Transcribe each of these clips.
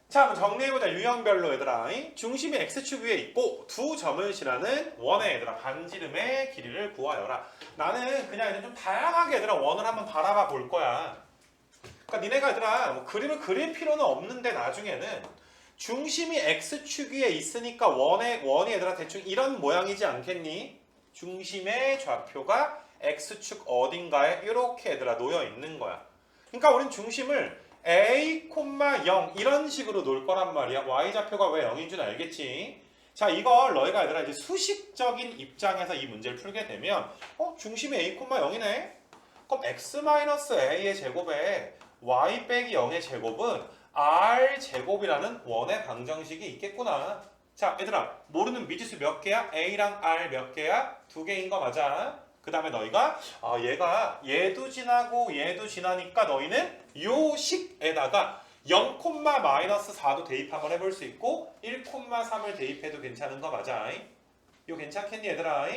자, 한번 정리해보자. 유형별로 얘들아. 중심이 x축 위에 있고 두 점을 지나는 원의 얘들아 반지름의 길이를 구하여라. 나는 그냥 이제 좀 다양하게 얘들아 원을 한번 바라봐 볼 거야. 그러니까 니네가 얘들아 뭐 그림을 그릴 필요는 없는데 나중에는 중심이 x축 위에 있으니까 원이 얘들아 대충 이런 모양이지 않겠니? 중심의 좌표가 x축 어딘가에 이렇게 얘들아 놓여 있는 거야. 그러니까 우린 중심을 a, 0 이런 식으로 놓을 거란 말이야. y좌표가 왜 0인 줄 알겠지? 자, 이걸 너희가 얘들아 이제 수식적인 입장에서 이 문제를 풀게 되면 중심이 a, 0이네? 그럼 x-a의 제곱에 y 빼기 0의 제곱은 r 제곱이라는 원의 방정식이 있겠구나. 자, 얘들아 모르는 미지수 몇 개야? a랑 r 몇 개야? 두 개인 거 맞아? 그 다음에 너희가 얘가 얘도 지나고 얘도 지나니까 너희는 요 식에다가 0,-4도 대입 한번 해볼 수 있고 1,3을 대입해도 괜찮은 거 맞아? 이거 괜찮겠니 얘들아?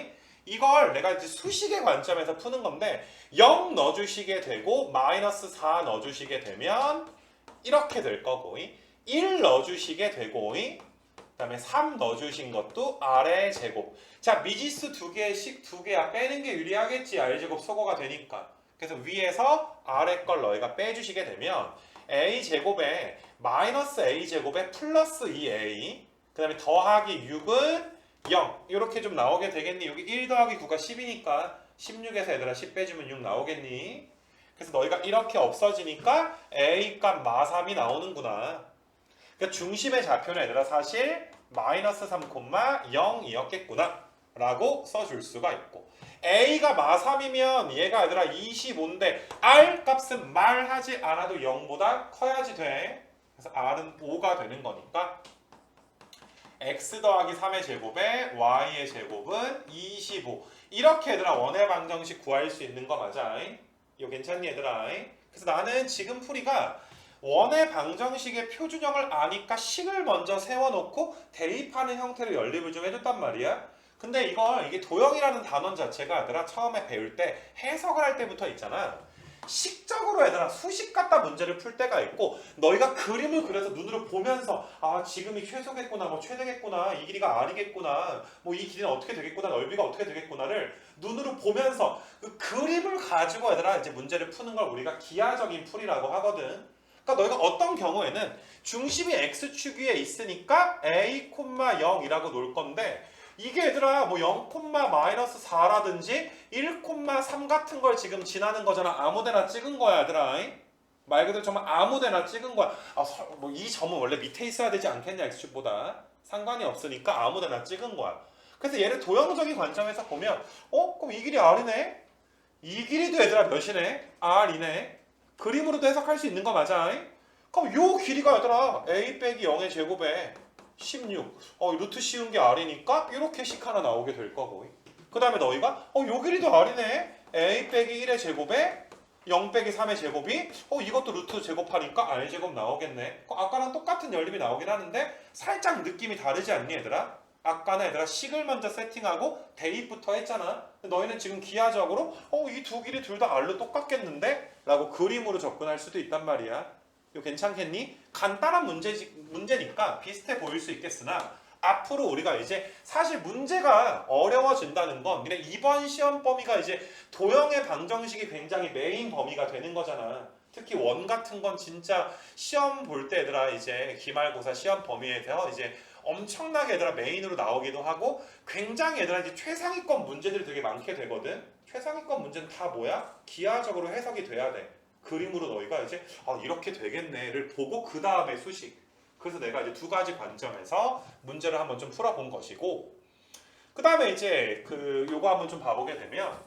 이걸 내가 이제 수식의 관점에서 푸는 건데 0 넣어주시게 되고 -4 넣어주시게 되면 이렇게 될 거고 1 넣어주시게 되고 그 다음에 3 넣어주신 것도 R의 제곱. 자, 미지수 두 개씩 두 개야. 빼는 게 유리하겠지. R제곱 소거가 되니까. 그래서 위에서 R의 걸 너희가 빼주시게 되면 A제곱에 -A제곱에 플러스 2A 그 다음에 더하기 6은 0 이렇게 좀 나오게 되겠니? 여기 1 더하기 9가 10이니까 16에서 얘들아 10 빼주면 6 나오겠니? 그래서 너희가 이렇게 없어지니까 A 값 -3이 나오는구나. 그러니까 중심의 좌표는 얘들아 사실 -3,0이었겠구나 라고 써줄 수가 있고 A가 -3이면 얘가 얘들아 25인데 R 값은 말하지 않아도 0보다 커야지 돼. 그래서 R은 5가 되는 거니까 x 더하기 3의 제곱에 y의 제곱은 25 이렇게 얘들아 원의 방정식 구할 수 있는 거 맞아? 이거 괜찮니 얘들아? 그래서 나는 지금 풀이가 원의 방정식의 표준형을 아니까 식을 먼저 세워놓고 대입하는 형태로 연립을 좀 해줬단 말이야. 근데 이게 도형이라는 단원 자체가 얘들아 처음에 배울 때 해석을 할 때부터 있잖아. 식적으로 얘들아 수식 갖다 문제를 풀 때가 있고 너희가 그림을 그려서 눈으로 보면서 지금이 최소겠구나 뭐 최대겠구나 이 길이가 r이겠구나 뭐 이 길이는 어떻게 되겠구나 넓이가 어떻게 되겠구나를 눈으로 보면서 그 그림을 가지고 얘들아 이제 문제를 푸는 걸 우리가 기하적인 풀이라고 하거든. 그러니까 너희가 어떤 경우에는 중심이 x축 위에 있으니까 a, 0이라고 놓을 건데 이게 얘들아 뭐 0,-4라든지 1,3 같은 걸 지금 지나는 거잖아. 아무데나 찍은 거야 얘들아. 말 그대로 정말 아무데나 찍은 거야. 뭐 이 점은 원래 밑에 있어야 되지 않겠냐 x축보다. 상관이 없으니까 아무데나 찍은 거야. 그래서 얘를 도형적인 관점에서 보면 그럼 이 길이 r이네? 이 길이도 얘들아 몇이네? r이네? 그림으로도 해석할 수 있는 거 맞아? 그럼 요 길이가 얘들아 a 빼기 0의 제곱에 16. 루트 씌운 게 r이니까 이렇게 식 하나 나오게 될 거고. 그 다음에 너희가 요 길이도 r이네. a 빼기 1의 제곱에 0 빼기 3의 제곱이 이것도 루트 제곱하니까 r제곱 나오겠네. 아까랑 똑같은 연립이 나오긴 하는데 살짝 느낌이 다르지 않니 얘들아? 아까는 얘들아 식을 먼저 세팅하고 대입부터 했잖아. 너희는 지금 기하적으로 이 두 길이 둘 다 r로 똑같겠는데? 라고 그림으로 접근할 수도 있단 말이야. 이거 괜찮겠니? 간단한 문제니까 비슷해 보일 수 있겠으나 앞으로 우리가 이제 사실 문제가 어려워진다는 건 그냥 이번 시험 범위가 이제 도형의 방정식이 굉장히 메인 범위가 되는 거잖아. 특히 원 같은 건 진짜 시험 볼 때 얘들아 이제 기말고사 시험 범위에서 이제 엄청나게 얘들아 메인으로 나오기도 하고 굉장히 얘들아 이제 최상위권 문제들이 되게 많게 되거든. 최상위권 문제는 다 뭐야? 기하적으로 해석이 돼야 돼. 그림으로 너희가 이제 이렇게 되겠네를 보고 그 다음에 수식. 그래서 내가 이제 두 가지 관점에서 문제를 한번 좀 풀어본 것이고 그 다음에 이제 요거 한번 좀 봐보게 되면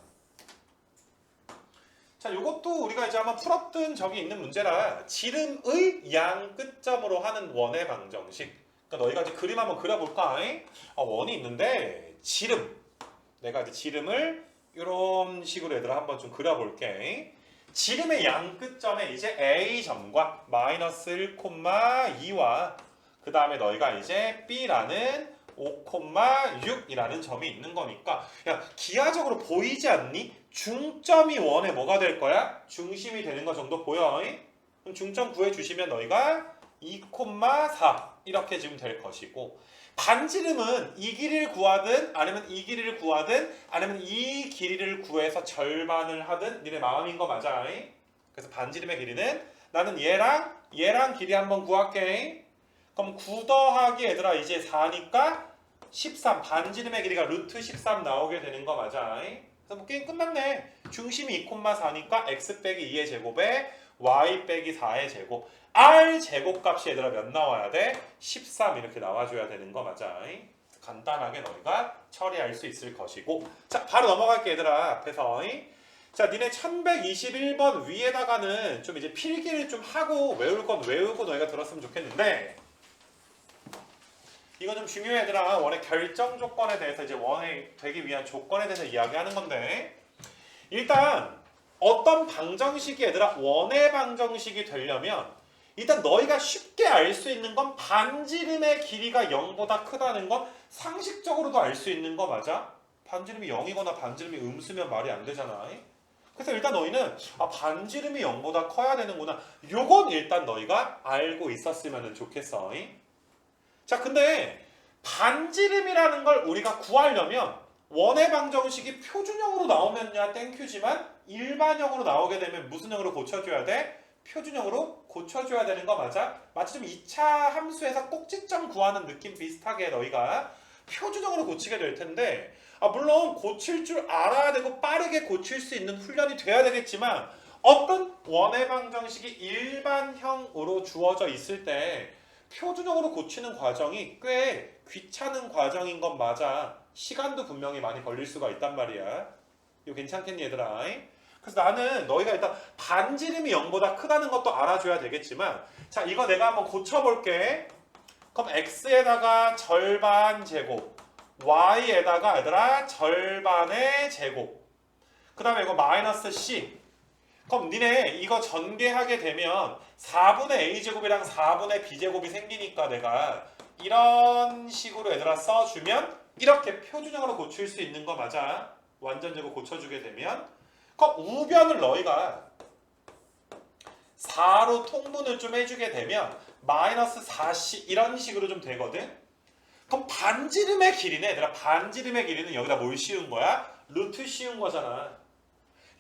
자 요것도 우리가 이제 한번 풀었던 적이 있는 문제라 지름의 양 끝점으로 하는 원의 방정식. 그러니까 너희가 이제 그림 한번 그려볼까? 원이 있는데 지름 내가 이제 지름을 이런 식으로 얘들아 한번 좀 그려볼게. 지름의 양 끝점에 이제 A점과 -1,2와 그 다음에 너희가 이제 B라는 5,6이라는 점이 있는 거니까 야 기하적으로 보이지 않니? 중점이 원의 뭐가 될 거야? 중심이 되는 거 정도 보여? 그럼 중점 구해주시면 너희가 2,4 이렇게 지금 될 것이고 반지름은 이 길이를 구하든 아니면 이 길이를 구하든 아니면 이 길이를 구해서 절반을 하든 니네 마음인 거 맞아. 그래서 반지름의 길이는 나는 얘랑 길이 한번 구할게. 그럼 9 더하기 얘들아 이제 4니까 13 반지름의 길이가 루트 13 나오게 되는 거 맞아. 그래서 뭐 게임 끝났네. 중심이 2,4니까 x 빼기 2의 제곱에 y 빼기 4의 제곱 r 제곱값이 얘들아 몇 나와야 돼? 13 이렇게 나와줘야 되는 거 맞아. 간단하게 너희가 처리할 수 있을 것이고 자 바로 넘어갈게 얘들아 앞에서. 자 니네 1121번 위에다가는 좀 이제 필기를 좀 하고 외울 건 외우고 너희가 들었으면 좋겠는데 이거 좀 중요해 얘들아. 원의 결정 조건에 대해서 이제 원이 되기 위한 조건에 대해서 이야기하는 건데 일단 어떤 방정식이 얘들아 원의 방정식이 되려면 일단 너희가 쉽게 알 수 있는 건 반지름의 길이가 0보다 크다는 건 상식적으로도 알 수 있는 거 맞아? 반지름이 0이거나 반지름이 음수면 말이 안 되잖아. 그래서 일단 너희는 반지름이 0보다 커야 되는구나. 요건 일단 너희가 알고 있었으면 좋겠어. 자 근데 반지름이라는 걸 우리가 구하려면 원의 방정식이 표준형으로 나오면야 땡큐지만 일반형으로 나오게 되면 무슨 형으로 고쳐줘야 돼? 표준형으로 고쳐줘야 되는 거 맞아? 마치 좀 2차 함수에서 꼭지점 구하는 느낌 비슷하게 너희가 표준형으로 고치게 될 텐데 물론 고칠 줄 알아야 되고 빠르게 고칠 수 있는 훈련이 돼야 되겠지만 어떤 원의 방정식이 일반형으로 주어져 있을 때 표준형으로 고치는 과정이 꽤 귀찮은 과정인 건 맞아. 시간도 분명히 많이 걸릴 수가 있단 말이야. 이거 괜찮겠니 얘들아? 그래서 나는 너희가 일단 반지름이 0보다 크다는 것도 알아줘야 되겠지만 자 이거 내가 한번 고쳐볼게. 그럼 x에다가 절반 제곱 y에다가 얘들아 절반의 제곱 그 다음에 이거 마이너스 c 그럼 니네 이거 전개하게 되면 4분의 a제곱이랑 4분의 b제곱이 생기니까 내가 이런 식으로 얘들아 써주면 이렇게 표준형으로 고칠 수 있는 거 맞아. 완전제곱 고쳐주게 되면 그럼 우변을 너희가 4로 통분을 좀 해주게 되면 마이너스 4c 이런 식으로 좀 되거든. 그럼 반지름의 길이네 얘들아. 반지름의 길이는 여기다 뭘 씌운 거야? 루트 씌운 거잖아.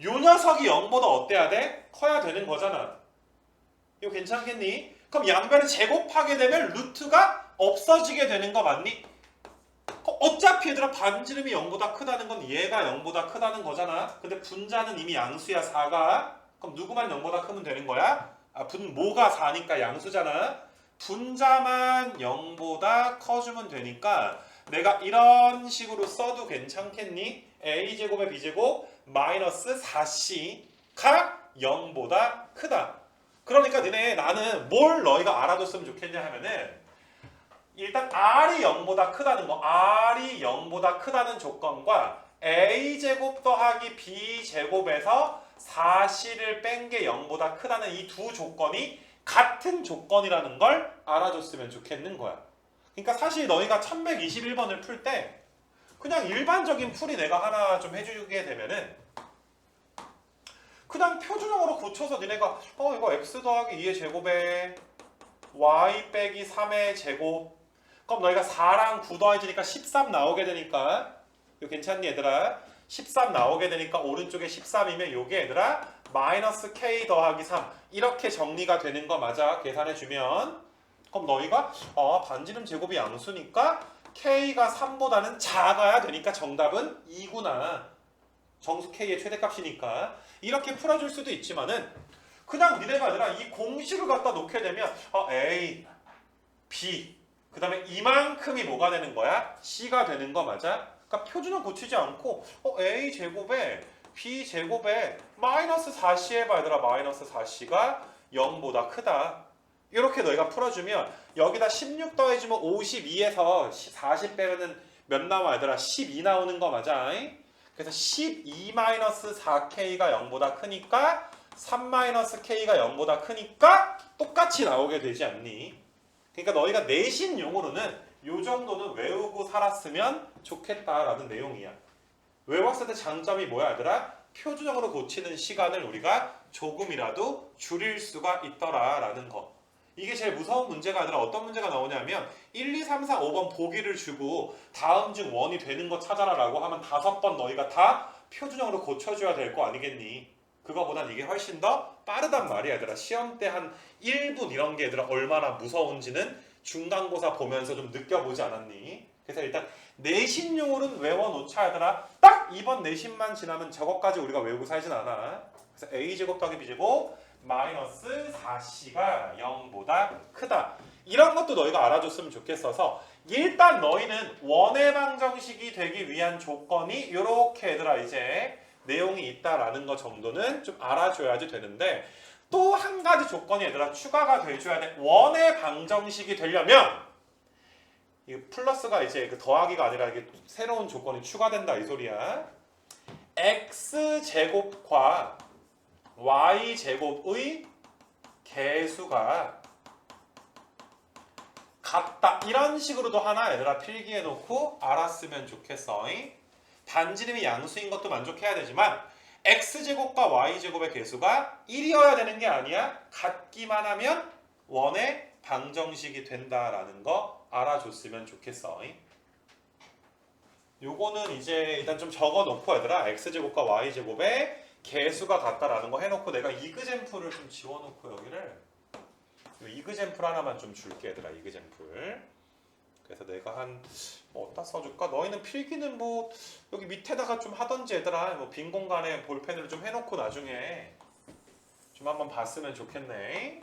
요 녀석이 0보다 어때야 돼? 커야 되는 거잖아. 이거 괜찮겠니? 그럼 양변을 제곱하게 되면 루트가 없어지게 되는 거 맞니? 어차피 얘들아 반지름이 0보다 크다는 건 얘가 0보다 크다는 거잖아. 근데 분자는 이미 양수야 4가. 그럼 누구만 0보다 크면 되는 거야? 분모가 4니까 양수잖아. 분자만 0보다 커주면 되니까 내가 이런 식으로 써도 괜찮겠니? a제곱에 b제곱 마이너스 4c가 0보다 크다. 그러니까 나는 뭘 너희가 알아뒀으면 좋겠냐 하면은 일단 r이 0보다 크다는 거 r이 0보다 크다는 조건과 a제곱 더하기 b제곱에서 4c를 뺀 게 0보다 크다는 이 두 조건이 같은 조건이라는 걸 알아줬으면 좋겠는 거야. 그러니까 사실 너희가 1121번을 풀 때 그냥 일반적인 풀이 내가 하나 좀 해주게 되면은 그냥 표준형으로 고쳐서 니네가 이거 x 더하기 2의 제곱에 y 빼기 3의 제곱 그럼 너희가 4랑 9 더해지니까 13 나오게 되니까 이거 괜찮니 얘들아? 13 나오게 되니까 오른쪽에 13이면 요게 얘들아 마이너스 k 더하기 3 이렇게 정리가 되는 거 맞아. 계산해주면 그럼 너희가 반지름 제곱이 양수니까 k가 3보다는 작아야 되니까 정답은 2구나. 정수 k의 최대값이니까 이렇게 풀어줄 수도 있지만은 그냥 니네가 아니라 이 공식을 갖다 놓게 되면 a, b 그 다음에 이만큼이 뭐가 되는 거야? c가 되는 거 맞아? 그러니까 표준은 고치지 않고 a 제곱에 b 제곱에 마이너스 4c 해봐 얘들아. 마이너스 4c가 0보다 크다. 이렇게 너희가 풀어주면 여기다 16 더해주면 52에서 40 빼면은 몇 나와 얘들아? 12 나오는 거 맞아? 그래서 12-4k가 0보다 크니까 3-k가 0보다 크니까 똑같이 나오게 되지 않니? 그러니까 너희가 내신용으로는 요 정도는 외우고 살았으면 좋겠다라는 내용이야. 외웠을 때 장점이 뭐야 얘들아? 표준형으로 고치는 시간을 우리가 조금이라도 줄일 수가 있더라라는 거. 이게 제일 무서운 문제가 아니라 어떤 문제가 나오냐면 1, 2, 3, 4, 5번 보기를 주고 다음 중 원이 되는 거 찾아라 라고 하면 5번 너희가 다 표준형으로 고쳐줘야 될 거 아니겠니? 그거보단 이게 훨씬 더 빠르단 말이야 얘들아. 시험 때 한 1분 이런 게 얘들아 얼마나 무서운지는 중간고사 보면서 좀 느껴보지 않았니? 그래서 일단 내신용으로는 외워놓자 얘들아. 딱 이번 내신만 지나면 저것까지 우리가 외우고 살진 않아. 그래서 a제곱 더하기 b제곱 마이너스 4c가 0보다 크다. 이런 것도 너희가 알아줬으면 좋겠어서 일단 너희는 원의 방정식이 되기 위한 조건이 이렇게 얘들아 이제 내용이 있다라는 거 정도는 좀 알아줘야지 되는데 또 한 가지 조건이 얘들아 추가가 돼줘야 돼. 원의 방정식이 되려면 이 플러스가 이제 그 더하기가 아니라 이게 새로운 조건이 추가된다 이 소리야. x제곱과 y제곱의 개수가 같다. 이런 식으로도 하나 얘들아 필기해놓고 알았으면 좋겠어. 반지름이 양수인 것도 만족해야 되지만 x제곱과 y제곱의 개수가 1이어야 되는 게 아니야. 같기만 하면 원의 방정식이 된다라는 거 알아줬으면 좋겠어. 요거는 이제 일단 좀 적어놓고 얘들아 x제곱과 y제곱의 개수가 같다라는 거 해놓고 내가 이그젠플을 좀 지워놓고 여기를 이그젠플 하나만 좀 줄게 얘들아. 이그젠플. 그래서 내가 한 뭐 어디다 써줄까? 너희는 필기는 뭐 여기 밑에다가 좀 하던지 얘들아. 뭐 빈 공간에 볼펜을 좀 해놓고 나중에 좀 한번 봤으면 좋겠네.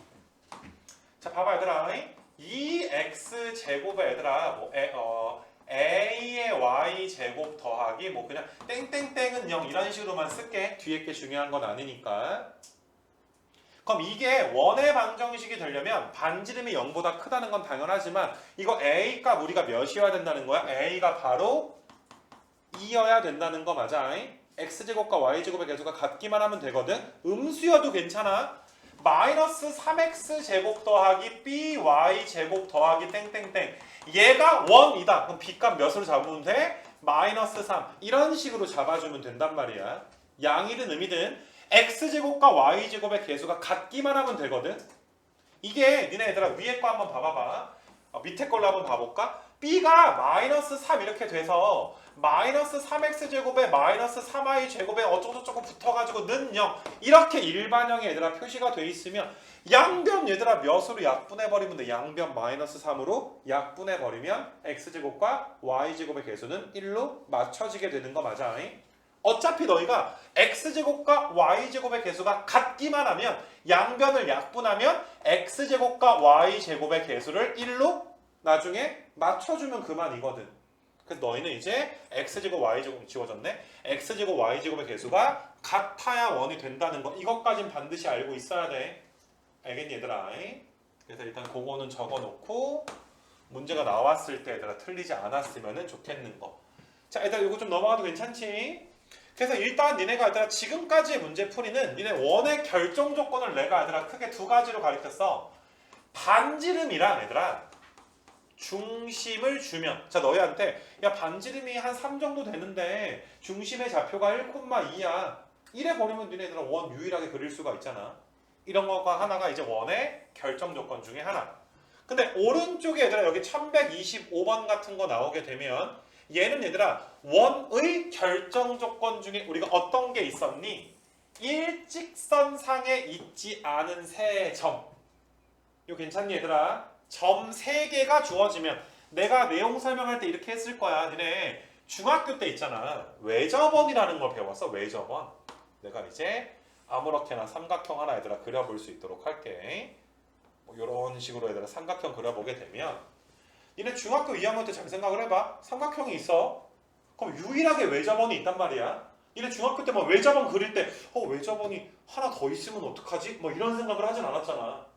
자 봐봐 얘들아. 이 x제곱에 얘들아 뭐 a의 y제곱 더하기 뭐 그냥 땡땡땡은 0 이런 식으로만 쓸게. 뒤에 게 중요한 건 아니니까. 그럼 이게 원의 방정식이 되려면 반지름이 0보다 크다는 건 당연하지만 이거 a 값 우리가 몇이어야 된다는 거야? a가 바로 2여야 된다는 거 맞아? x제곱과 y제곱의 개수가 같기만 하면 되거든. 음수여도 괜찮아. 마이너스 3x제곱 더하기 by제곱 더하기 땡땡땡 얘가 1이다. 그럼 b값 몇으로 잡으면 돼? 마이너스 3 이런 식으로 잡아주면 된단 말이야. 양이든 음이든 x제곱과 y제곱의 개수가 같기만 하면 되거든. 이게 니네 얘들아 위에 거 한번 봐봐봐. 밑에 걸로 한번 봐볼까? b가 마이너스 3 이렇게 돼서 마이너스 3x제곱에 마이너스 3y제곱에 어쩌고저쩌고 붙어가지고 는 0 이렇게 일반형의 얘들아 표시가 돼 있으면 양변 얘들아 몇으로 약분해버리면 돼? 양변 마이너스 3으로 약분해버리면 x제곱과 y제곱의 개수는 1로 맞춰지게 되는 거 맞아? 어차피 너희가 x제곱과 y제곱의 개수가 같기만 하면 양변을 약분하면 x제곱과 y제곱의 개수를 1로 나중에 맞춰주면 그만이거든. 그래서 너희는 이제 x제곱 y제곱 지워졌네. x제곱 y제곱의 개수가 같아야 원이 된다는 거 이것까진 반드시 알고 있어야 돼. 알겠니 얘들아? 그래서 일단 그거는 적어놓고 문제가 나왔을 때 얘들아 틀리지 않았으면 좋겠는 거. 자 얘들아 이거 좀 넘어가도 괜찮지? 그래서 일단 니네가 얘들아 지금까지의 문제풀이는 니네 원의 결정 조건을 내가 얘들아 크게 두 가지로 가르쳤어. 반지름이랑 얘들아 중심을 주면 자 너희한테 야 반지름이 한 3 정도 되는데 중심의 좌표가 1,2야 1에 버리면 니네들은 원 유일하게 그릴 수가 있잖아. 이런 거가 하나가 이제 원의 결정 조건 중에 하나. 근데 오른쪽에 얘들아 여기 1125번 같은 거 나오게 되면 얘는 얘들아 원의 결정 조건 중에 우리가 어떤 게 있었니? 일직선상에 있지 않은 세 점. 이거 괜찮니 얘들아? 점 3개가 주어지면 내가 내용 설명할 때 이렇게 했을 거야. 니네 중학교 때 있잖아. 외접원이라는 걸 배웠어. 외접원. 내가 이제 아무렇게나 삼각형 하나 얘들아 그려볼 수 있도록 할게. 뭐 이런 식으로 얘들아 삼각형 그려보게 되면 니네 중학교 2학년 때 잘 생각을 해봐. 삼각형이 있어. 그럼 유일하게 외접원이 있단 말이야. 니네 중학교 때 뭐 외접원 그릴 때 외접원이 하나 더 있으면 어떡하지? 뭐 이런 생각을 하진 않았잖아.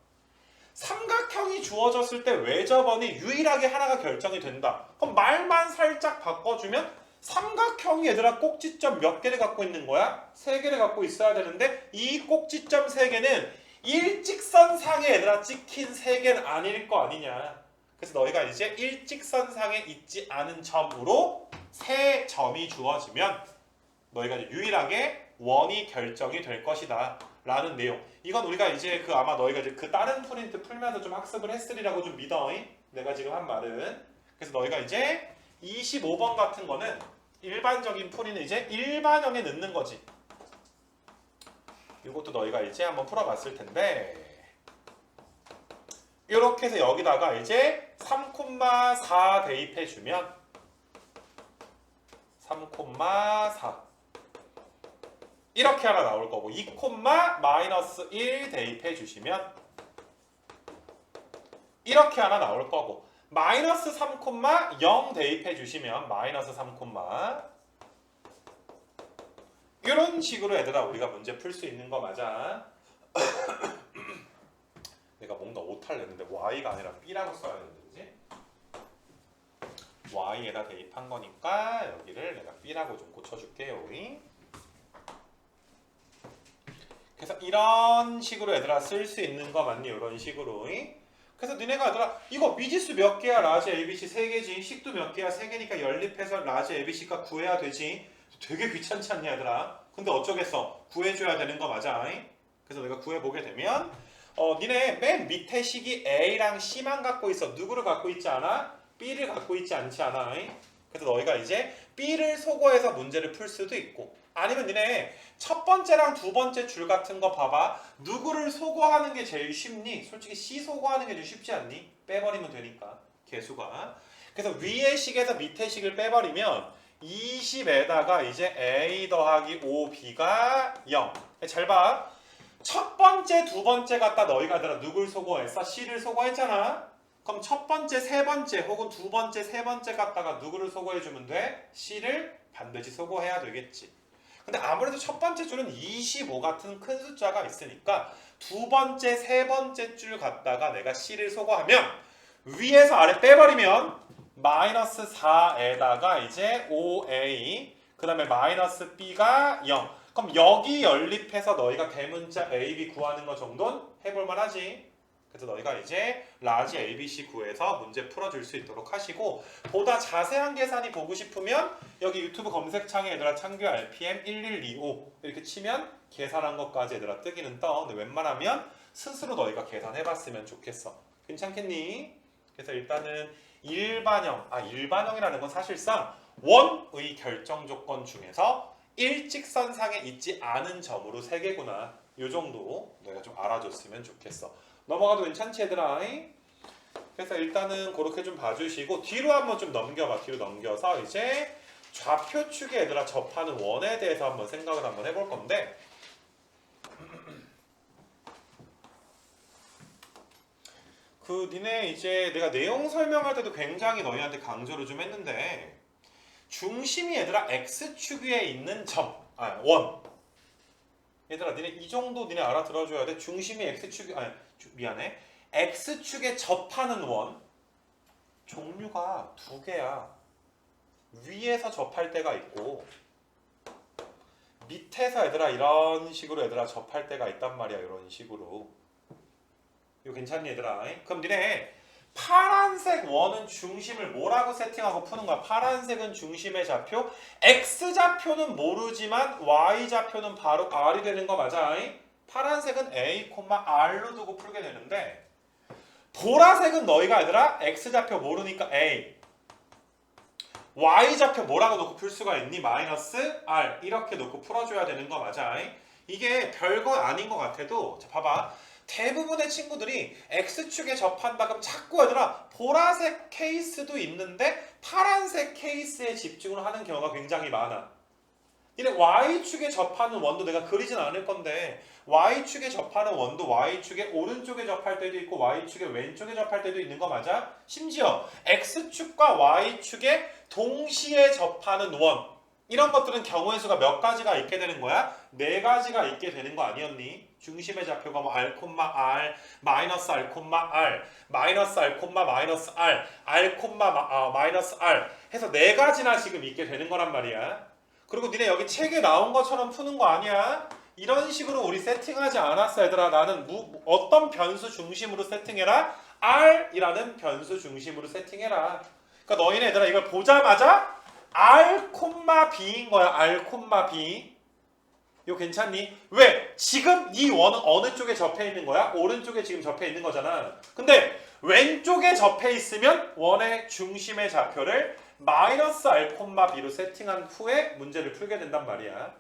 삼각형이 주어졌을 때 외접원이 유일하게 하나가 결정이 된다. 그럼 말만 살짝 바꿔주면 삼각형이 얘들아 꼭지점 몇 개를 갖고 있는 거야? 3개를 갖고 있어야 되는데 이 꼭지점 3개는 일직선상에 얘들아 찍힌 3개는 아닐 거 아니냐. 그래서 너희가 이제 일직선상에 있지 않은 점으로 3점이 주어지면 너희가 이제 유일하게 원이 결정이 될 것이다 라는 내용. 이건 우리가 이제 그 아마 너희가 이제 그 다른 프린트 풀면서 좀 학습을 했으리라고 좀 믿어. 내가 지금 한 말은. 그래서 너희가 이제 25번 같은 거는 일반적인 풀이는 이제 일반형에 넣는 거지. 이것도 너희가 이제 한번 풀어봤을 텐데 이렇게 해서 여기다가 이제 3,4 대입해주면 3,4 이렇게 하나 나올 거고 2,-1 대입해주시면 이렇게 하나 나올 거고 마이너스 3,0 대입해주시면 마이너스 3, 이런 식으로 얘들아 우리가 문제 풀 수 있는 거 맞아. 내가 뭔가 오타를 냈는데 y가 아니라 b라고 써야 되는데 그지? y에다 대입한 거니까 여기를 내가 b라고 좀 고쳐줄게요. 그래서 이런 식으로 얘들아 쓸 수 있는 거 맞니? 이런 식으로. 그래서 니네가 얘들아 이거 미지수 몇 개야? 라지 ABC 3개지. 식도 몇 개야? 3개니까 연립해서 라지 ABC가 구해야 되지. 되게 귀찮지 않냐 얘들아? 근데 어쩌겠어. 구해줘야 되는 거 맞아. 그래서 내가 구해보게 되면 니네 맨 밑에 식이 A랑 C만 갖고 있어. 누구를 갖고 있지 않아? B를 갖고 있지 않지 않아? 그래서 너희가 이제 B를 소거해서 문제를 풀 수도 있고 아니면 니네 첫 번째랑 두 번째 줄 같은 거 봐봐. 누구를 소거하는 게 제일 쉽니? 솔직히 C 소거하는 게 좀 쉽지 않니? 빼버리면 되니까 개수가. 그래서 위의 식에서 밑의 식을 빼버리면 20에다가 이제 A 더하기 5B가 0. 잘 봐. 첫 번째, 두 번째 갖다 너희가 누굴 소거했어? C를 소거했잖아. 그럼 첫 번째, 세 번째 혹은 두 번째, 세 번째 갖다가 누구를 소거해주면 돼? C를 반드시 소거해야 되겠지. 근데 아무래도 첫 번째 줄은 25 같은 큰 숫자가 있으니까 두 번째, 세 번째 줄 갖다가 내가 C를 소거하면 위에서 아래 빼버리면 마이너스 4에다가 이제 5A 그 다음에 마이너스 B가 0. 그럼 여기 연립해서 너희가 대문자 AB 구하는 거 정도는 해볼만 하지. 그래서 너희가 이제 라지 ABC 구해서 문제 풀어줄 수 있도록 하시고 보다 자세한 계산이 보고 싶으면 여기 유튜브 검색창에 얘들아 창규 RPM 1125 이렇게 치면 계산한 것까지 얘들아 뜨기는 떠. 근데 웬만하면 스스로 너희가 계산해봤으면 좋겠어. 괜찮겠니? 그래서 일단은 일반형이라는 건 사실상 원의 결정 조건 중에서 일직선상에 있지 않은 점으로 3개구나. 요 정도 내가 좀 알아줬으면 좋겠어. 넘어가도 괜찮지 얘들아? 그래서 일단은 그렇게 좀 봐주시고 뒤로 한번 좀 넘겨봐. 뒤로 넘겨서 이제 좌표축에 얘들아 접하는 원에 대해서 한번 생각을 한번 해볼 건데 니네 이제 내가 내용 설명할 때도 굉장히 너희한테 강조를 좀 했는데 중심이 얘들아 X축 위에 있는 원. 얘들아 니네 이 정도 니네 알아들어줘야 돼. 중심이 X축 미안해. X축에 접하는 원 종류가 2개야. 위에서 접할 때가 있고 밑에서 얘들아 이런 식으로 얘들아 접할 때가 있단 말이야. 이런 식으로. 이거 괜찮니 얘들아? 그럼 니네 파란색 원은 중심을 뭐라고 세팅하고 푸는 거야? 파란색은 중심의 좌표, X좌표는 모르지만 Y좌표는 바로 R이 되는 거 맞아? 파란색은 A, R로 두고 풀게 되는데 보라색은 너희가 얘들아 X좌표 모르니까 A, Y좌표 뭐라고 놓고 풀 수가 있니? 마이너스 R 이렇게 놓고 풀어줘야 되는 거 맞아? 이게 별거 아닌 것 같아도 자 봐봐. 대부분의 친구들이 X축에 접한다 그럼 자꾸 얘들아 보라색 케이스도 있는데 파란색 케이스에 집중을 하는 경우가 굉장히 많아. 이래 Y축에 접하는 원도 내가 그리진 않을 건데 Y축에 접하는 원도 Y축에 오른쪽에 접할 때도 있고 Y축에 왼쪽에 접할 때도 있는 거 맞아? 심지어 X축과 Y축에 동시에 접하는 원 이런 것들은 경우의 수가 몇 가지가 있게 되는 거야? 4가지가 있게 되는 거 아니었니? 중심의 좌표가 뭐 R, 마이너스 R, 마이너스 R, 마이너스 R, 마이너스 R 해서 4가지나 지금 있게 되는 거란 말이야. 그리고 니네 여기 책에 나온 것처럼 푸는 거 아니야? 이런 식으로 우리 세팅하지 않았어 얘들아. 나는 어떤 변수 중심으로 세팅해라? R이라는 변수 중심으로 세팅해라. 그러니까 너희네 얘들아 이걸 보자마자 R, B인 거야. R, B. 이거 괜찮니? 왜? 지금 이 원은 어느 쪽에 접해 있는 거야? 오른쪽에 지금 접해 있는 거잖아. 근데 왼쪽에 접해 있으면 원의 중심의 좌표를 마이너스 r, b로 세팅한 후에 문제를 풀게 된단 말이야.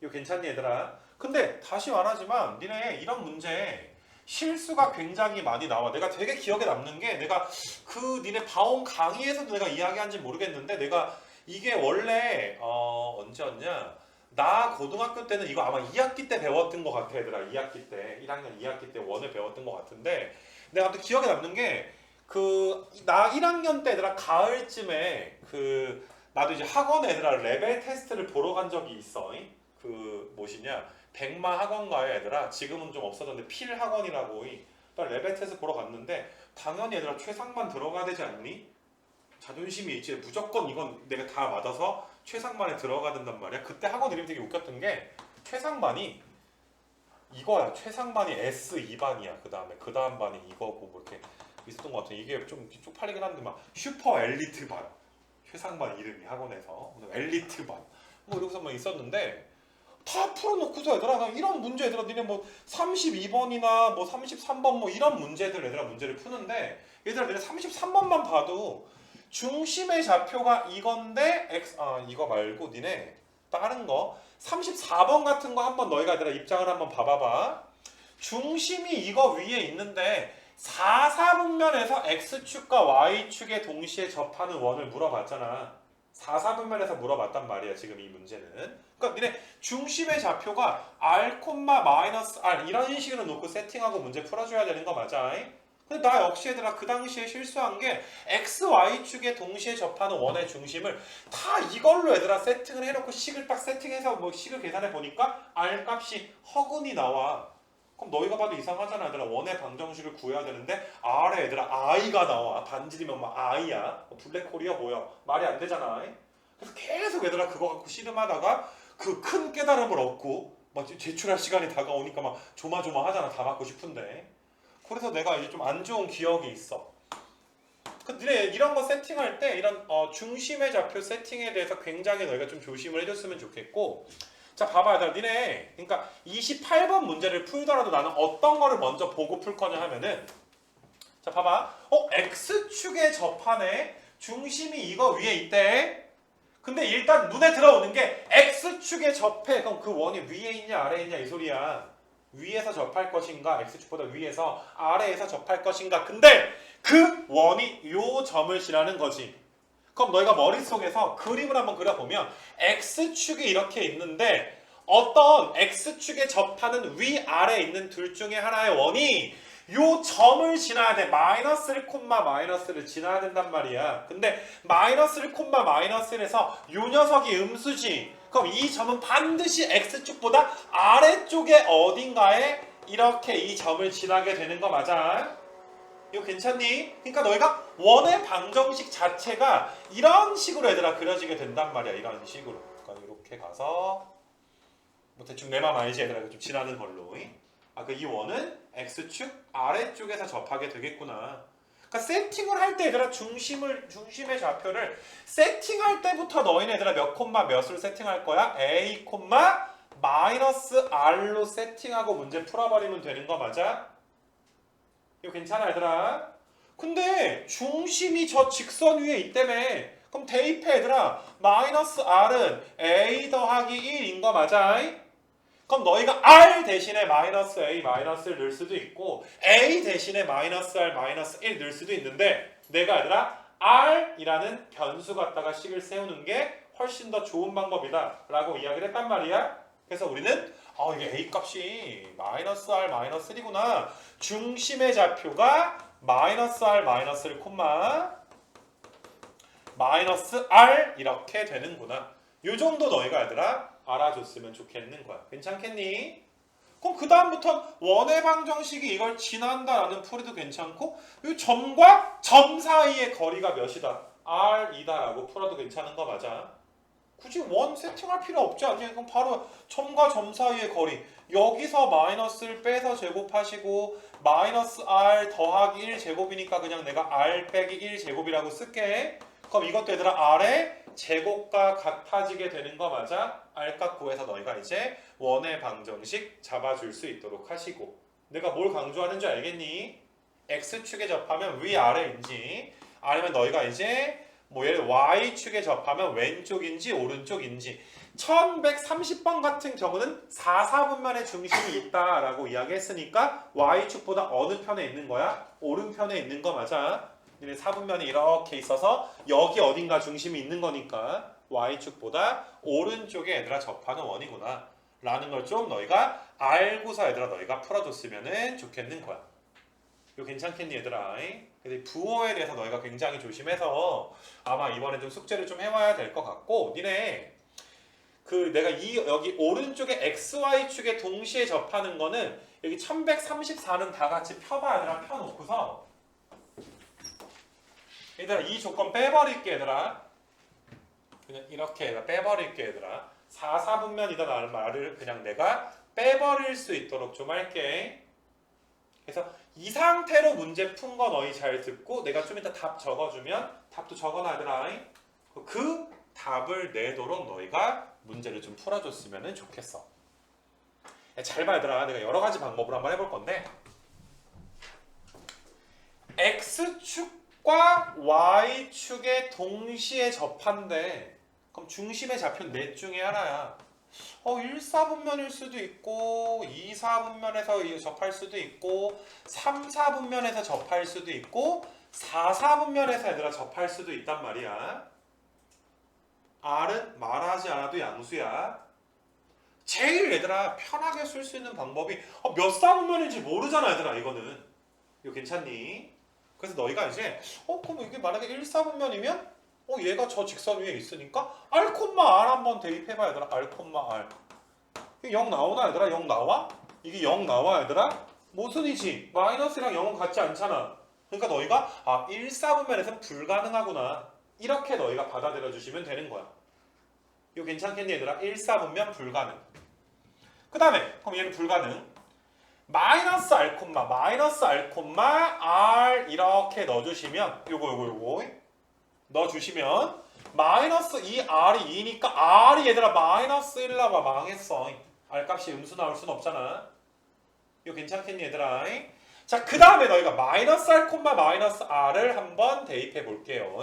이거 괜찮니 얘들아? 근데 다시 말하지만 니네 이런 문제 실수가 굉장히 많이 나와. 내가 되게 기억에 남는 게 내가 그 니네 바온 강의에서도 내가 이야기한지 모르겠는데 내가 이게 원래 언제였냐? 나 고등학교 때는 이거 아마 2학기 때 배웠던 것 같아 얘들아. 2학기 때 1학년 2학기 때 원을 배웠던 것 같은데 내가 또 기억에 남는 게 나 1학년 때 얘들아 가을쯤에 나도 이제 학원 애들아 레벨 테스트를 보러 간 적이 있어. 뭐시냐 백마 학원가에 얘들아 지금은 좀 없어졌는데 필 학원이라고 레벨 테스트 보러 갔는데 당연히 얘들아 최상만 들어가야 되지 않니? 자존심이 있지. 무조건 이건 내가 다 맞아서 최상반에 들어가야 된단 말이야. 그때 학원 이름이 되게 웃겼던 게 최상반이 이거야. 최상반이 S2반이야. 그 다음 반이 이거고 뭐 이렇게 있었던 것 같아. 이게 좀 쪽팔리긴 한데 막 슈퍼 엘리트 반 최상반 이름이 학원에서 엘리트 반 뭐 이러고서 막 있었는데 다 풀어놓고서 얘들아 그냥 이런 문제 얘들아 니네 뭐 32번이나 뭐 33번 뭐 이런 문제들 얘들아 문제를 푸는데 얘들아 니네 33번만 봐도 중심의 좌표가 이건데 이거 말고 니네 다른 거 34번 같은 거 한번 너희가 얘들아 입장을 한번 봐봐봐. 중심이 이거 위에 있는데 4사분면에서 x축과 y축에 동시에 접하는 원을 물어봤잖아. 4사분면에서 물어봤단 말이야 지금 이 문제는. 그러니까 니네 중심의 좌표가 r, -r 이런 식으로 놓고 세팅하고 문제 풀어줘야 되는 거 맞아? 근데 나 역시 얘들아 그 당시에 실수한 게 x, y축에 동시에 접하는 원의 중심을 다 이걸로 얘들아 세팅을 해놓고 식을 딱 세팅해서 뭐 식을 계산해 보니까 r 값이 허근이 나와. 그럼 너희가 봐도 이상하잖아 얘들아. 원의 방정식을 구해야 되는데 r에 얘들아 i가 나와. 반지르면 막 i야. 블랙홀이야 뭐야. 말이 안 되잖아. 그래서 계속 얘들아 그거 갖고 씨름하다가 그 큰 깨달음을 얻고 막 제출할 시간이 다가오니까 막 조마조마하잖아. 다 받고 싶은데. 그래서 내가 이제 좀 안 좋은 기억이 있어. 니네 이런 거 세팅할 때 이런 중심의 좌표 세팅에 대해서 굉장히 너희가 좀 조심을 해줬으면 좋겠고. 자 봐봐 얘들아 니네 그러니까 28번 문제를 풀더라도 나는 어떤 거를 먼저 보고 풀 거냐 하면은 자 봐봐 x축에 접하네. 중심이 이거 위에 있대. 근데 일단 눈에 들어오는 게 x축에 접해. 그럼 그 원이 위에 있냐 아래에 있냐 이 소리야. 위에서 접할 것인가 x축보다 위에서 아래에서 접할 것인가. 근데 그 원이 요 점을 지나는 거지. 그럼 너희가 머릿속에서 그림을 한번 그려보면 x축이 이렇게 있는데 어떤 x축에 접하는 위아래에 있는 둘 중에 하나의 원이 요 점을 지나야 돼. 마이너스를 콤마 마이너스를 지나야 된단 말이야. 근데 마이너스를 콤마 마이너스에서 요 녀석이 음수지. 그럼 이 점은 반드시 x축보다 아래쪽에 어딘가에 이렇게 이 점을 지나게 되는 거 맞아? 이거 괜찮니? 그러니까 너희가 원의 방정식 자체가 이런 식으로 얘들아 그려지게 된단 말이야. 이런 식으로. 그러니까 이렇게 가서 뭐 대충 내 맘 알지 얘들아. 좀 지나는 걸로. 이 원은 x축 아래쪽에서 접하게 되겠구나. 그러니까 세팅을 할 때 얘들아 중심의 좌표를 세팅할 때부터 너희는 얘들아 몇 콤마 몇으로 세팅할 거야? a 콤마 마이너스 r로 세팅하고 문제 풀어버리면 되는 거 맞아? 이거 괜찮아 얘들아? 근데 중심이 저 직선 위에 있다며. 그럼 대입해 얘들아. 마이너스 r은 a 더하기 1인 거 맞아? 그럼 너희가 r 대신에 마이너스 a 마이너스를 넣을 수도 있고 a 대신에 마이너스 r 마이너스 1 넣을 수도 있는데 내가 얘들아 r이라는 변수 갖다가 식을 세우는 게 훨씬 더 좋은 방법이다 라고 이야기를 했단 말이야. 그래서 우리는 이게 a 값이 마이너스 r 마이너스 1이구나. 중심의 좌표가 마이너스 r 마이너스 1 콤마 마이너스 r 이렇게 되는구나. 요 정도 너희가 얘들아 알아줬으면 좋겠는 거야. 괜찮겠니? 그럼 그 다음부터 원의 방정식이 이걸 지난다라는 풀이도 괜찮고 이 점과 점 사이의 거리가 몇이다? r이다 라고 풀어도 괜찮은 거 맞아? 굳이 원 세팅할 필요 없지 않니? 그럼 바로 점과 점 사이의 거리 여기서 마이너스를 빼서 제곱하시고 마이너스 r 더하기 1 제곱이니까 그냥 내가 r 빼기 1 제곱이라고 쓸게. 그럼 이것도 얘들아 R의 제곱과 같아지게 되는 거 맞아? R값 구해서 너희가 이제 원의 방정식 잡아줄 수 있도록 하시고 내가 뭘 강조하는 줄 알겠니? X축에 접하면 위아래인지 아니면 너희가 이제 뭐 예를 Y축에 접하면 왼쪽인지 오른쪽인지 1130번 같은 경우는 4, 4분면의 중심이 있다라고 이야기했으니까 Y축보다 어느 편에 있는 거야? 오른편에 있는 거 맞아? 4분면이 이렇게 있어서 여기 어딘가 중심이 있는 거니까 Y축보다 오른쪽에 얘들아 접하는 원이구나 라는 걸 좀 너희가 알고서 얘들아 너희가 풀어줬으면 좋겠는 거야. 이거 괜찮겠니 얘들아? 근데 부호에 대해서 너희가 굉장히 조심해서 아마 이번에 좀 숙제를 좀 해와야 될 것 같고 니네 그 내가 여기 오른쪽에 XY축에 동시에 접하는 거는 여기 1134는 다 같이 펴봐 얘들아 펴놓고서 얘들아 이 조건 빼버릴게 얘들아 그냥 이렇게 얘들아 빼버릴게 얘들아 4, 4분면이다 말을 그냥 내가 빼버릴 수 있도록 좀 할게. 그래서 이 상태로 문제 푼 거 너희 잘 듣고 내가 좀 이따 답 적어주면 답도 적어놔 얘들아. 그 답을 내도록 너희가 문제를 좀 풀어줬으면 좋겠어. 잘 봐 얘들아. 내가 여러 가지 방법으로 한번 해볼 건데 X축과 Y축에 동시에 접한대. 그럼 중심의 좌표는 넷 중에 하나야. 1, 4분면일 수도 있고 2, 4분면에서 접할 수도 있고 3, 4분면에서 접할 수도 있고 4, 4분면에서 얘들아 접할 수도 있단 말이야. R은 말하지 않아도 양수야. 제일 얘들아 편하게 쓸 수 있는 방법이 몇 4분면인지 모르잖아 얘들아 이거는. 이거 괜찮니? 그래서 너희가 이제 그럼 이게 만약에 1, 4분면이면 얘가 저 직선 위에 있으니까 R, R 한번 대입해봐 얘들아. R, R. 이게 0 나오나 얘들아? 0 나와? 이게 0 나와 얘들아? 모순이지. 마이너스랑 0은 같지 않잖아. 그러니까 너희가 1, 4분면에서는 불가능하구나. 이렇게 너희가 받아들여 주시면 되는 거야. 이거 괜찮겠니 얘들아? 1, 4분면 불가능. 그 다음에 그럼 얘는 불가능. 마이너스 R, R 이렇게 넣어주시면 요거 넣어주시면 마이너스 2R이 2니까 R이 얘들아 마이너스 1 나와. 망했어. R값이 음수 나올 순 없잖아. 이거 괜찮겠니 얘들아? 자, 그 다음에 너희가 마이너스 R, 마이너스 R을 한번 대입해 볼게요.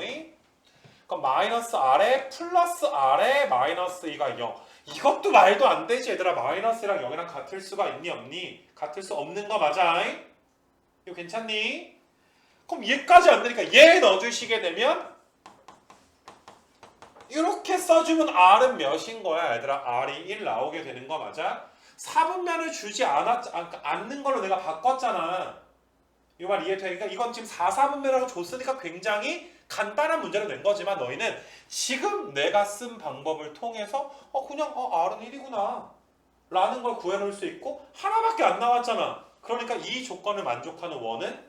그럼 마이너스 R에 플러스 R에 마이너스 2가 0. 이것도 말도 안 되지 얘들아. 마이너스랑 0이랑 같을 수가 있니 없니? 같을 수 없는 거 맞아? 이거 괜찮니? 그럼 얘까지 안 되니까 얘 넣어주시게 되면 이렇게 써주면 R은 몇인 거야 얘들아? R이 1 나오게 되는 거 맞아? 4분면을 주지 않는 걸로 내가 바꿨잖아. 이 말 이해되니까 이건 지금 4, 4분면이라고 줬으니까 굉장히 간단한 문제로 낸 거지만 너희는 지금 내가 쓴 방법을 통해서 그냥 R은 1이구나 라는 걸 구해놓을 수 있고 하나밖에 안 나왔잖아. 그러니까 이 조건을 만족하는 원은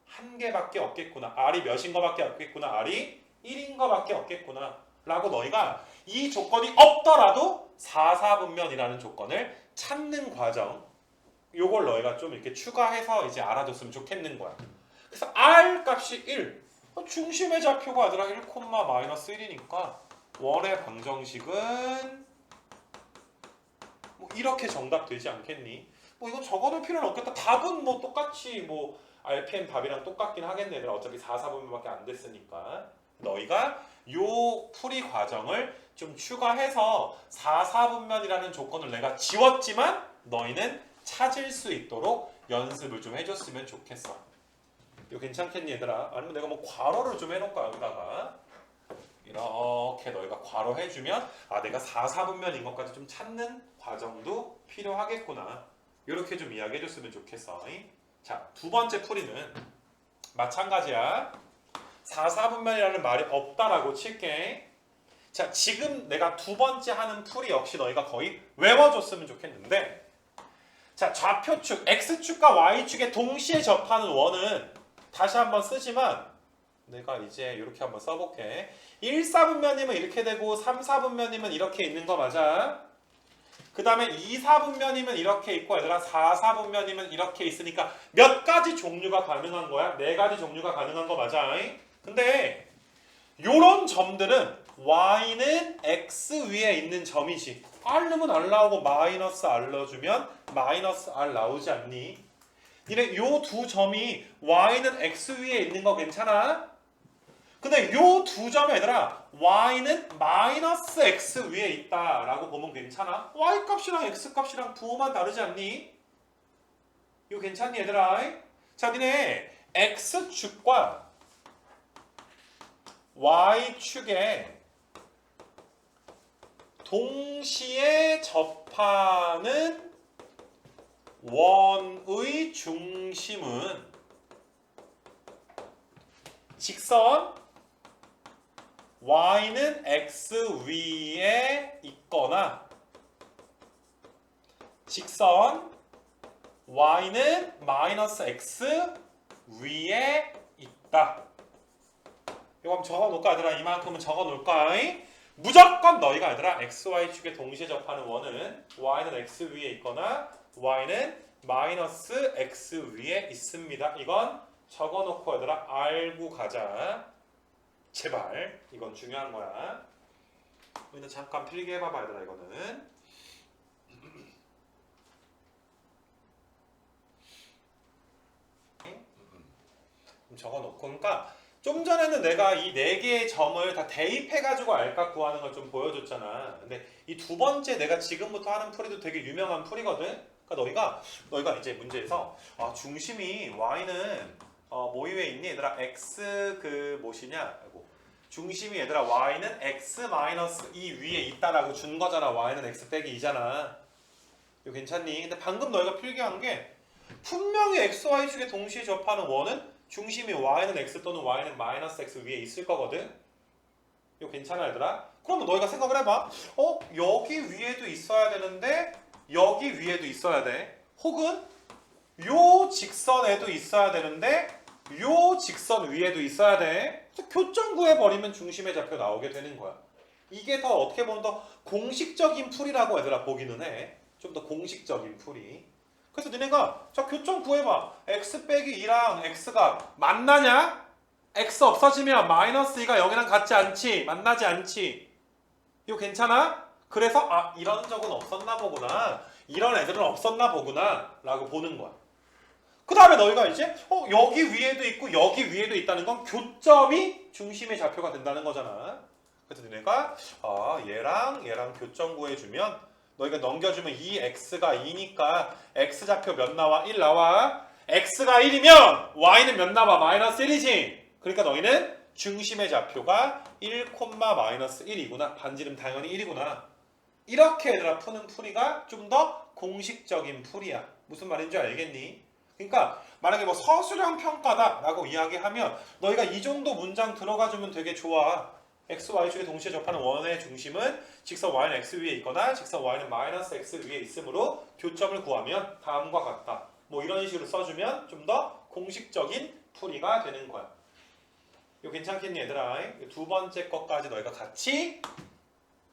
한 개밖에 없겠구나. R이 몇인 거밖에 없겠구나. R이 1인 거밖에 없겠구나 라고 너희가 이 조건이 없더라도 4, 4분면이라는 조건을 찾는 과정 요걸 너희가 좀 이렇게 추가해서 이제 알아줬으면 좋겠는 거야. 그래서 R 값이 1 중심의 좌표가 아니라 1, 마이너스 1이니까 원의 방정식은 뭐 이렇게 정답 되지 않겠니? 뭐 이건 적어놓을 필요는 없겠다. 답은 뭐 똑같이 뭐 RPM 답이랑 똑같긴 하겠네. 얘들아. 어차피 4, 4분면밖에 안 됐으니까 너희가 요 풀이 과정을 좀 추가해서 4, 4분면이라는 조건을 내가 지웠지만 너희는 찾을 수 있도록 연습을 좀 해줬으면 좋겠어. 이거 괜찮겠니 얘들아? 아니면 내가 뭐 괄호를 좀 해놓을까 여기다가 이렇게 너희가 괄호 해주면 내가 4, 4분면인 것까지 좀 찾는 과정도 필요하겠구나. 이렇게 좀 이야기해줬으면 좋겠어. 자, 두 번째 풀이는 마찬가지야. 4, 4분면이라는 말이 없다라고 칠게. 자, 지금 내가 두 번째 하는 풀이 역시 너희가 거의 외워줬으면 좋겠는데 자, 좌표축 X축과 Y축에 동시에 접하는 원은 다시 한번 쓰지만 내가 이제 이렇게 한번 써볼게. 1, 4분면이면 이렇게 되고 3, 4분면이면 이렇게 있는 거 맞아? 그 다음에 2, 4분면이면 이렇게 있고 얘들아 4, 4분면이면 이렇게 있으니까 몇 가지 종류가 가능한 거야? 네 가지 종류가 가능한 거 맞아? 근데 요런 점들은 y는 x 위에 있는 점이지. r 넣으면 r 나오고 마이너스 r 넣어주면 마이너스 r 나오지 않니? 니네 요 두 점이 y는 x 위에 있는 거 괜찮아? 근데 요 두 점 얘들아 y는 마이너스 x 위에 있다라고 보면 괜찮아? y 값이랑 x 값이랑 부호만 다르지 않니? 이거 괜찮니 얘들아? 자 니네 x축과 y축에 동시에 접하는 원의 중심은 직선 y는 x 위에 있거나 직선 y는 마이너스 x 위에 있다. 이거 한번 적어 놓을까 얘들아? 이만큼은 적어 놓을까? 무조건 너희가 얘들아 xy축에 동시에 접하는 원은 y는 x 위에 있거나 y는 마이너스 x 위에 있습니다. 이건 적어 놓고 얘들아 알고 가자. 제발. 이건 중요한 거야. 우리는 잠깐 필기 해봐봐 얘들아 이거는. 적어 놓고 그러니까 좀 전에는 내가 이 네 개의 점을 다 대입해가지고 알까 구하는 걸 좀 보여줬잖아. 근데 이 두 번째 내가 지금부터 하는 풀이도 되게 유명한 풀이거든. 그러니까 너희가 이제 문제에서 중심이 y는 뭐 위에 있니? 얘들아 x 그 무엇이냐? 중심이 얘들아 y는 x 마이너스 2 위에 있다라고 준 거잖아. y는 x 빼기 2잖아. 이거 괜찮니? 근데 방금 너희가 필기한 게 분명히 x, y축에 동시에 접하는 원은 중심이 y는 x 또는 y는 마이너스 x 위에 있을 거거든. 이거 괜찮아 얘들아? 그러면 너희가 생각을 해봐. 여기 위에도 있어야 되는데 여기 위에도 있어야 돼. 혹은 요 직선에도 있어야 되는데 요 직선 위에도 있어야 돼. 그래서 교점 구해버리면 중심의 좌표 나오게 되는 거야. 이게 더 어떻게 보면 더 공식적인 풀이라고 얘들아 보기는 해. 좀 더 공식적인 풀이. 그래서 니네가 자 교점 구해봐. x 빼기 2랑 x가 만나냐? x 없어지면 마이너스 2가 0이랑 같지 않지? 만나지 않지? 이거 괜찮아? 그래서 이런 적은 없었나 보구나. 이런 애들은 없었나 보구나 라고 보는 거야. 그 다음에 너희가 이제 여기 위에도 있고 여기 위에도 있다는 건 교점이 중심의 좌표가 된다는 거잖아. 그래서 니네가 얘랑 교점 구해주면 너희가 넘겨주면 이 x가 2니까 x좌표 몇 나와? 1 나와. x가 1이면 y는 몇 나와? 마이너스 1이지. 그러니까 너희는 중심의 좌표가 1, 마이너스 1이구나. 반지름 당연히 1이구나. 이렇게 얘들아 푸는 풀이가 좀 더 공식적인 풀이야. 무슨 말인지 알겠니? 그러니까 만약에 뭐 서술형 평가다 라고 이야기하면 너희가 이 정도 문장 들어가주면 되게 좋아. x, y축에 동시에 접하는 원의 중심은 직선 y는 x 위에 있거나 직선 y는 마이너스 x 위에 있으므로 교점을 구하면 다음과 같다. 뭐 이런 식으로 써주면 좀 더 공식적인 풀이가 되는 거야. 이거 괜찮겠니 얘들아? 두 번째 것까지 너희가 같이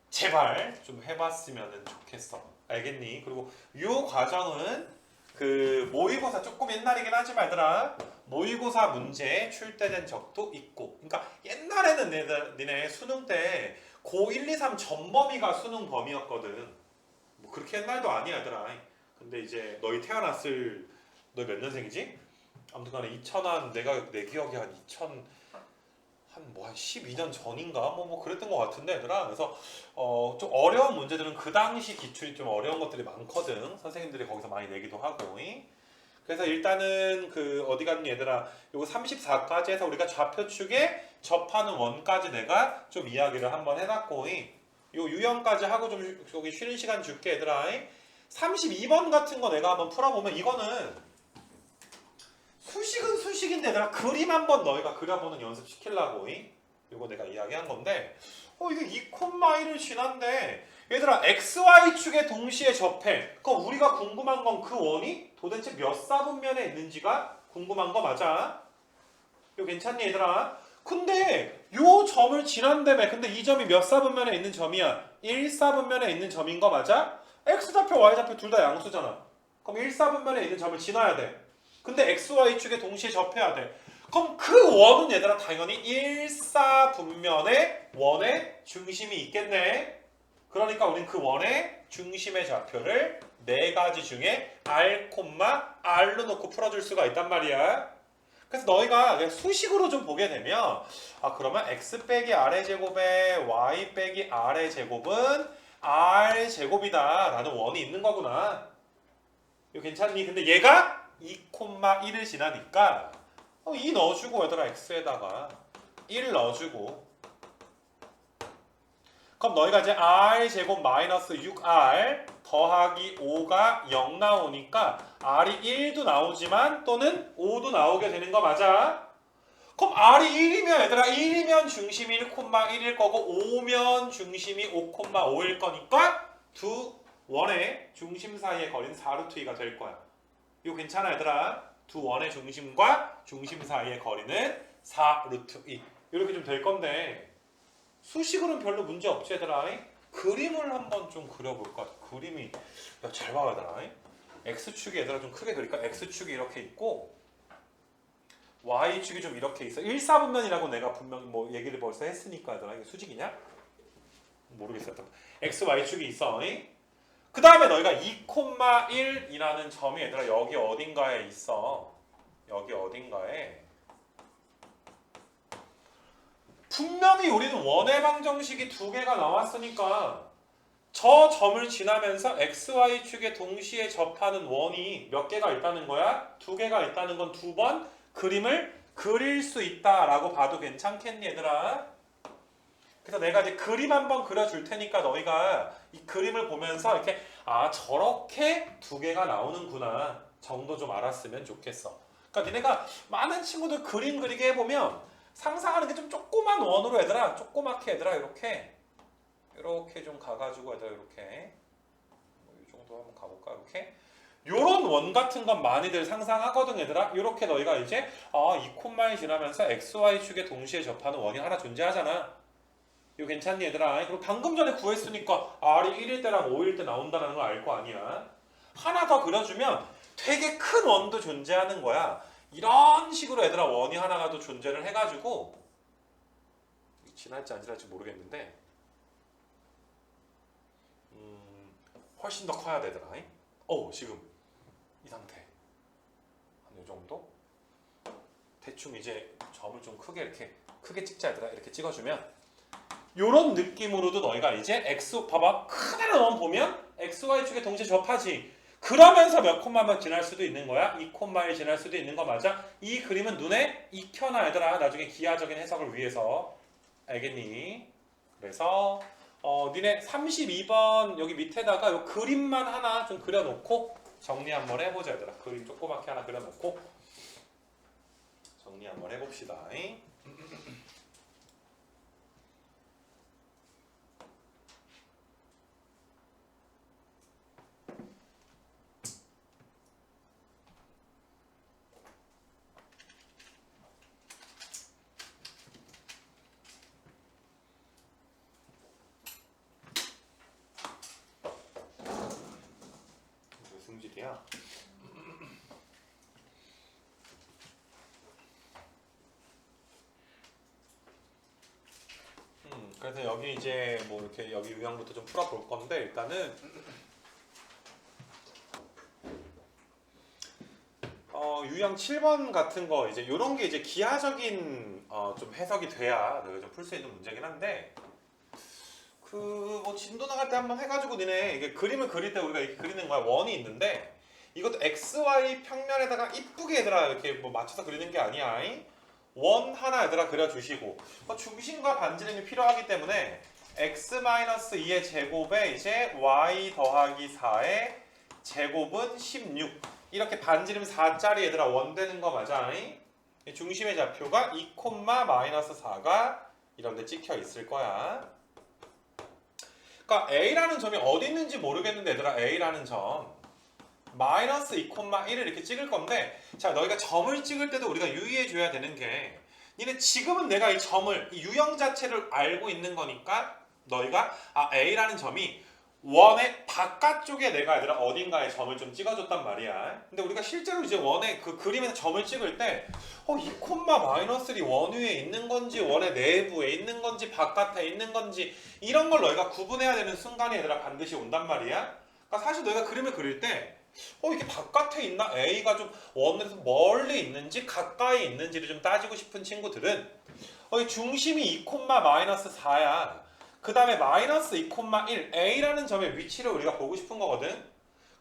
제발 좀 해봤으면 좋겠어. 알겠니? 그리고 이 과정은 그 모의고사 조금 옛날이긴 하지만 얘들아 모의고사 문제 출제된 적도 있고. 그러니까 옛날에는 니네 수능 때 고 1, 2, 3 전범위가 수능 범위였거든. 뭐 그렇게 옛날도 아니야 얘들아. 근데 이제 너희 태어났을 너희 몇 년생이지? 아무튼간에 2000한 내 기억이 한 12년 전인가 뭐 그랬던 것 같은데 얘들아. 그래서 좀 어려운 문제들은 그 당시 기출이 좀 어려운 것들이 많거든. 선생님들이 거기서 많이 내기도 하고. 그래서 일단은 그 어디 갔니 얘들아? 요거 34까지 해서 우리가 좌표축에 접하는 원까지 내가 좀 이야기를 한번 해놨고, 요 유형까지 하고 좀 여기 쉬는 시간 줄게 얘들아. 32번 같은 거 내가 한번 풀어보면 이거는 수식은 수식인데 얘들아 그림 한번 너희가 그려보는 연습 시키려고 이거 내가 이야기한 건데 이게 2,1을 지난데 얘들아 XY축에 동시에 접해. 그럼 우리가 궁금한 건 그 원이 도대체 몇 사분면에 있는지가 궁금한 거 맞아? 이거 괜찮니 얘들아? 근데 요 점을 지난다며. 근데 이 점이 몇 사분면에 있는 점이야? 1사분면에 있는 점인 거 맞아? X좌표, Y좌표 둘 다 양수잖아. 그럼 1사분면에 있는 점을 지나야 돼. 근데 XY축에 동시에 접해야 돼. 그럼 그 원은 얘들아 당연히 일사분면의 원의 중심이 있겠네. 그러니까 우린 그 원의 중심의 좌표를 네 가지 중에 R, R로 놓고 풀어줄 수가 있단 말이야. 그래서 너희가 그냥 수식으로 좀 보게 되면 그러면 x 빼기 r의 제곱에 y 빼기 r의 제곱은 r 제곱이다 라는 원이 있는 거구나. 이거 괜찮니? 근데 얘가 2,1을 지나니까 2 넣어주고 얘들아 x에다가 1 넣어주고 그럼 너희가 이제 r 제곱 마이너스 6r 더하기 5가 0 나오니까 r이 1도 나오지만 또는 5도 나오게 되는 거 맞아? 그럼 r이 1이면 얘들아 1이면 중심이 1,1일 거고 5면 중심이 5,5일 거니까 두 원의 중심 사이의 거리는 4루트2가 될 거야. 이거 괜찮아 얘들아? 두 원의 중심과 중심 사이의 거리는 4루트2 이렇게 좀 될 건데 수식으로는 별로 문제 없지 얘들아. 그림을 한번 좀 그려볼까? 그림이 잘 봐 얘들아. x축이 얘들아 좀 크게 그릴까? x축이 이렇게 있고 y축이 좀 이렇게 있어. 1사분면이라고 내가 분명히 뭐 얘기를 벌써 했으니까 얘들아. 이게 수직이냐? 모르겠어. x, y축이 있어. 그 다음에 너희가 2,1이라는 점이 얘들아 여기 어딘가에 있어. 여기 어딘가에 분명히 우리는 원의 방정식이 두 개가 나왔으니까 저 점을 지나면서 xy축에 동시에 접하는 원이 몇 개가 있다는 거야? 두 개가 있다는 건 두 번 그림을 그릴 수 있다라고 봐도 괜찮겠니 얘들아? 그래서 내가 이제 그림 한번 그려줄 테니까 너희가 이 그림을 보면서 이렇게 저렇게 두 개가 나오는구나 정도 좀 알았으면 좋겠어. 그러니까 니네가 많은 친구들 그림 그리게 해보면 상상하는 게 좀 조그만 원으로 얘들아 조그맣게 얘들아 이렇게 좀 가가지고 얘들아 이렇게 이 정도 한번 가볼까 이렇게 요런 원 같은 건 많이들 상상하거든 얘들아. 이렇게 너희가 이제 2콤마에 지나면서 xy축에 동시에 접하는 원이 하나 존재하잖아. 이거 괜찮니 얘들아? 그리고 방금 전에 구했으니까 r이 1일 때랑 5일 때 나온다는 걸 알 거 아니야. 하나 더 그려주면 되게 큰 원도 존재하는 거야. 이런 식으로 얘들아 원이 하나가 더 존재를 해가지고 지날지 안 지날지 모르겠는데 훨씬 더 커야 되더라. 지금 이 상태 한 이 정도 대충 이제 점을 좀 크게 찍자 얘들아. 이렇게 찍어주면 요런 느낌으로도 너희가 이제 x 봐봐 크다란 원 보면 xy축에 동시에 접하지. 그러면서 몇 콤마만 지날 수도 있는 거야. 2콤마에 지날 수도 있는 거 맞아? 이 그림은 눈에 익혀놔 얘들아. 나중에 기하적인 해석을 위해서. 알겠니? 그래서 니네 32번 여기 밑에다가 요 그림만 하나 좀 그려놓고 정리 한번 해보자 얘들아. 그림 조그맣게 하나 그려놓고 정리 한번 해봅시다. 승질이야. 그래서 여기 이제 뭐 이렇게 여기 유형부터 좀 풀어볼 건데 일단은 유형 7번 같은 거 이제 이런 게 이제 기하적인 좀 해석이 돼야 너희가 좀 풀 수 있는 문제긴 한데 그 뭐 진도 나갈 때 한번 해가지고 니네 이게 그림을 그릴 때 우리가 이렇게 그리는 거야. 원이 있는데 이것도 XY 평면에다가 이쁘게 얘들아 이렇게 뭐 맞춰서 그리는 게 아니야. 원 하나 얘들아 그려주시고 중심과 반지름이 필요하기 때문에 x-2의 제곱에 이제 y 더하기 4의 제곱은 16 이렇게 반지름 4짜리 얘들아 원 되는 거 맞아? 중심의 좌표가 2,-4가 이런 데 찍혀 있을 거야. 그러니까 A라는 점이 어디 있는지 모르겠는데 얘들아 A라는 점 마이너스 2,1을 이렇게 찍을 건데 자 너희가 점을 찍을 때도 우리가 유의해 줘야 되는 게 니네 지금은 내가 이 유형 자체를 알고 있는 거니까 너희가 A라는 점이 원의 바깥쪽에 내가 얘들아 어딘가에 점을 좀 찍어줬단 말이야. 근데 우리가 실제로 이제 원의 그 그림에서 점을 찍을 때 2,-1이 원 위에 있는 건지 원의 내부에 있는 건지 바깥에 있는 건지 이런 걸 너희가 구분해야 되는 순간이 얘들아 반드시 온단 말이야. 그러니까 사실 너희가 그림을 그릴 때 이게 바깥에 있나? A가 좀 원에서 멀리 있는지 가까이 있는지를 좀 따지고 싶은 친구들은 이 중심이 2,-4야. 그 다음에 마이너스 2,1 A라는 점의 위치를 우리가 보고 싶은 거거든.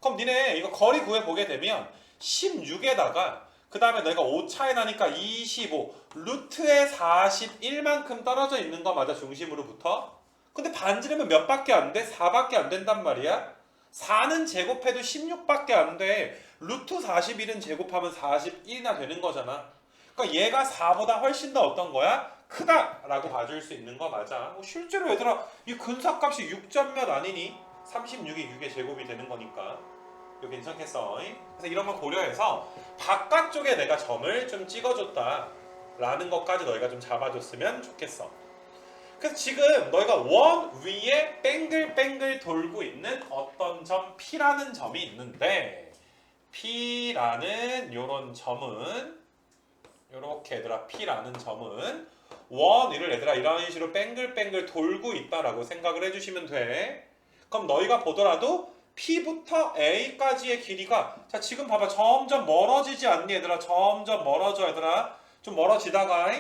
그럼 니네 이거 거리 구해보게 되면 16에다가 그 다음에 너희가 5차에 나니까 25 루트에 41만큼 떨어져 있는 거 맞아 중심으로부터? 근데 반지름은 몇 밖에 안 돼? 4밖에 안 된단 말이야. 4는 제곱해도 16밖에 안 돼. 루트 41은 제곱하면 41이나 되는 거잖아. 그러니까 얘가 4보다 훨씬 더 어떤 거야? 크다라고 봐줄 수 있는 거 맞아. 실제로 얘들아 이 근사값이 6점 몇 아니니? 36이 6의 제곱이 되는 거니까. 이거 괜찮겠어? 그래서 이런 걸 고려해서 바깥쪽에 내가 점을 좀 찍어줬다 라는 것까지 너희가 좀 잡아줬으면 좋겠어. 그래서 지금 너희가 원 위에 뱅글뱅글 돌고 있는 어떤 점 P라는 점이 있는데 P라는 요런 점은 요렇게 얘들아 P라는 점은 원 위를 얘들아 이런 식으로 뱅글뱅글 돌고 있다라고 생각을 해주시면 돼. 그럼 너희가 보더라도 P부터 A까지의 길이가 자 지금 봐봐 점점 멀어지지 않니 얘들아. 점점 멀어져 얘들아. 좀 멀어지다가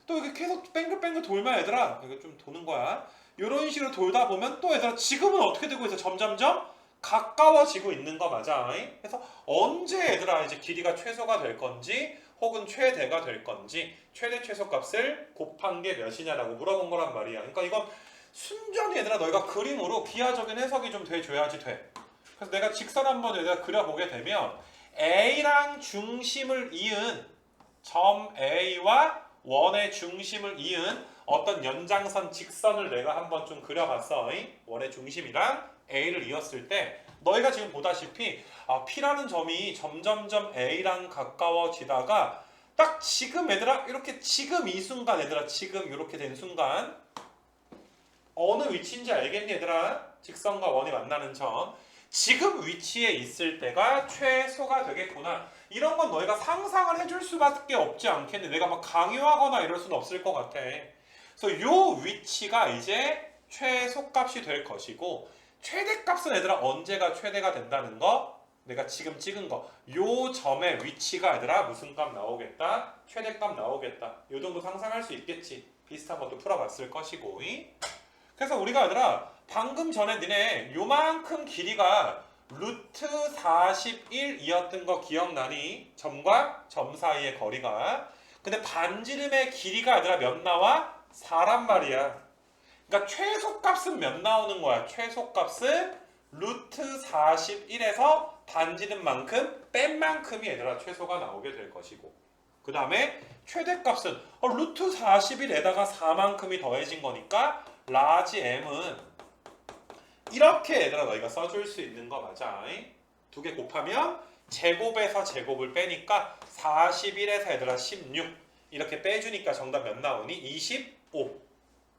또 이게 계속 뱅글뱅글 돌면 얘들아 이거 좀 도는 거야. 이런 식으로 돌다 보면 또 얘들아 지금은 어떻게 되고 있어? 점점점 가까워지고 있는 거 맞아. 그래서 언제 얘들아 이제 길이가 최소가 될 건지 혹은 최대가 될 건지 최대 최소값을 곱한 게 몇이냐라고 물어본 거란 말이야. 그러니까 이건 순전히 얘들아 너희가 그림으로 비하적인 해석이 좀 돼줘야지 돼. 그래서 내가 직선 한번 얘들아 그려보게 되면 A랑 중심을 이은 점 A와 원의 중심을 이은 어떤 연장선 직선을 내가 한번 좀 그려봤어. 원의 중심이랑 A를 이었을 때 너희가 지금 보다시피 P라는 점이 점점점 A랑 가까워지다가 딱 지금 얘들아 이렇게 지금 이 순간 얘들아 지금 이렇게 된 순간 어느 위치인지 알겠니 얘들아? 직선과 원이 만나는 점 지금 위치에 있을 때가 최소가 되겠구나. 이런 건 너희가 상상을 해줄 수밖에 없지 않겠니? 내가 막 강요하거나 이럴 수는 없을 것 같아. 그래서 요 위치가 이제 최소값이 될 것이고 최대값은 얘들아 언제가 최대가 된다는 거? 내가 지금 찍은 거. 요 점의 위치가 얘들아 무슨 값 나오겠다? 최대값 나오겠다. 요 정도 상상할 수 있겠지. 비슷한 것도 풀어봤을 것이고. 그래서 우리가 얘들아 방금 전에 니네 요만큼 길이가 루트 41이었던 거 기억나니? 점과 점 사이의 거리가. 근데 반지름의 길이가 얘들아 몇 나와? 4란 말이야. 그러니까 최소값은 몇 나오는 거야? 최소값은 루트 41에서 반지름만큼 뺀 만큼이 얘들아 최소가 나오게 될 것이고 그 다음에 최대값은 루트 41에다가 4만큼이 더해진 거니까 라지 M은 이렇게 얘들아 너희가 써줄 수 있는 거 맞아. 두 개 곱하면 제곱에서 제곱을 빼니까 41에서 얘들아 16 이렇게 빼주니까 정답 몇 나오니? 25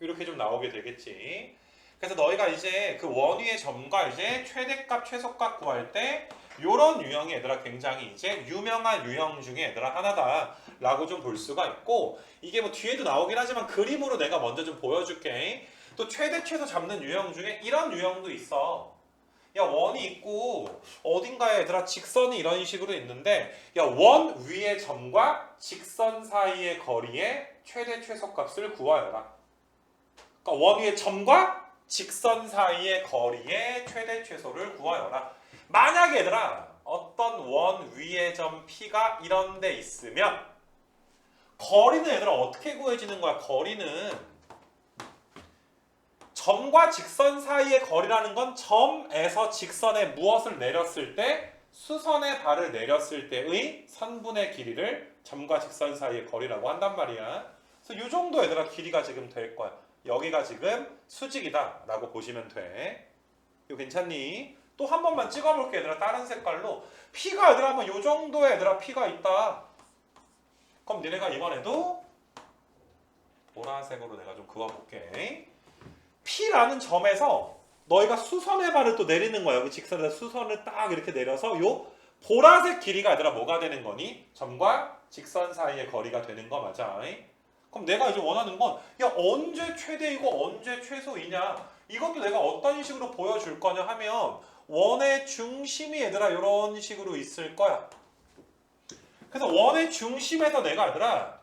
이렇게 좀 나오게 되겠지. 그래서 너희가 이제 그 원위의 점과 이제 최대값 최소값 구할 때 요런 유형이 얘들아 굉장히 이제 유명한 유형 중에 얘들아 하나다라고 좀 볼 수가 있고 이게 뭐 뒤에도 나오긴 하지만 그림으로 내가 먼저 좀 보여줄게. 또 최대 최소 잡는 유형 중에 이런 유형도 있어. 야 원이 있고 어딘가에 얘들아 직선이 이런 식으로 있는데 야 원 위의 점과 직선 사이의 거리의 최대 최소값을 구하여라. 그러니까 원 위의 점과 직선 사이의 거리의 최대 최소를 구하여라. 만약에 얘들아 어떤 원 위의 점 P가 이런 데 있으면 거리는 얘들아 어떻게 구해지는 거야? 거리는 점과 직선 사이의 거리라는 건 점에서 직선에 무엇을 내렸을 때 수선의 발을 내렸을 때의 선분의 길이를 점과 직선 사이의 거리라고 한단 말이야. 그래서 이 정도 얘들아 길이가 지금 될 거야. 여기가 지금 수직이다 라고 보시면 돼. 이거 괜찮니? 또 한 번만 찍어볼게 얘들아 다른 색깔로. P가 얘들아 한번 이 정도의 얘들아 P가 있다. 그럼 니네가 이번에도 보라색으로 내가 좀 그어볼게. P라는 점에서 너희가 수선의 발을 또 내리는 거야. 그 직선에다 수선을 딱 이렇게 내려서 요 보라색 길이가 얘들아 뭐가 되는 거니? 점과 직선 사이의 거리가 되는 거 맞아. 그럼 내가 이제 원하는 건 야 언제 최대이고 언제 최소이냐 이것도 내가 어떤 식으로 보여줄 거냐 하면 원의 중심이 얘들아 이런 식으로 있을 거야. 그래서 원의 중심에서 내가 얘들아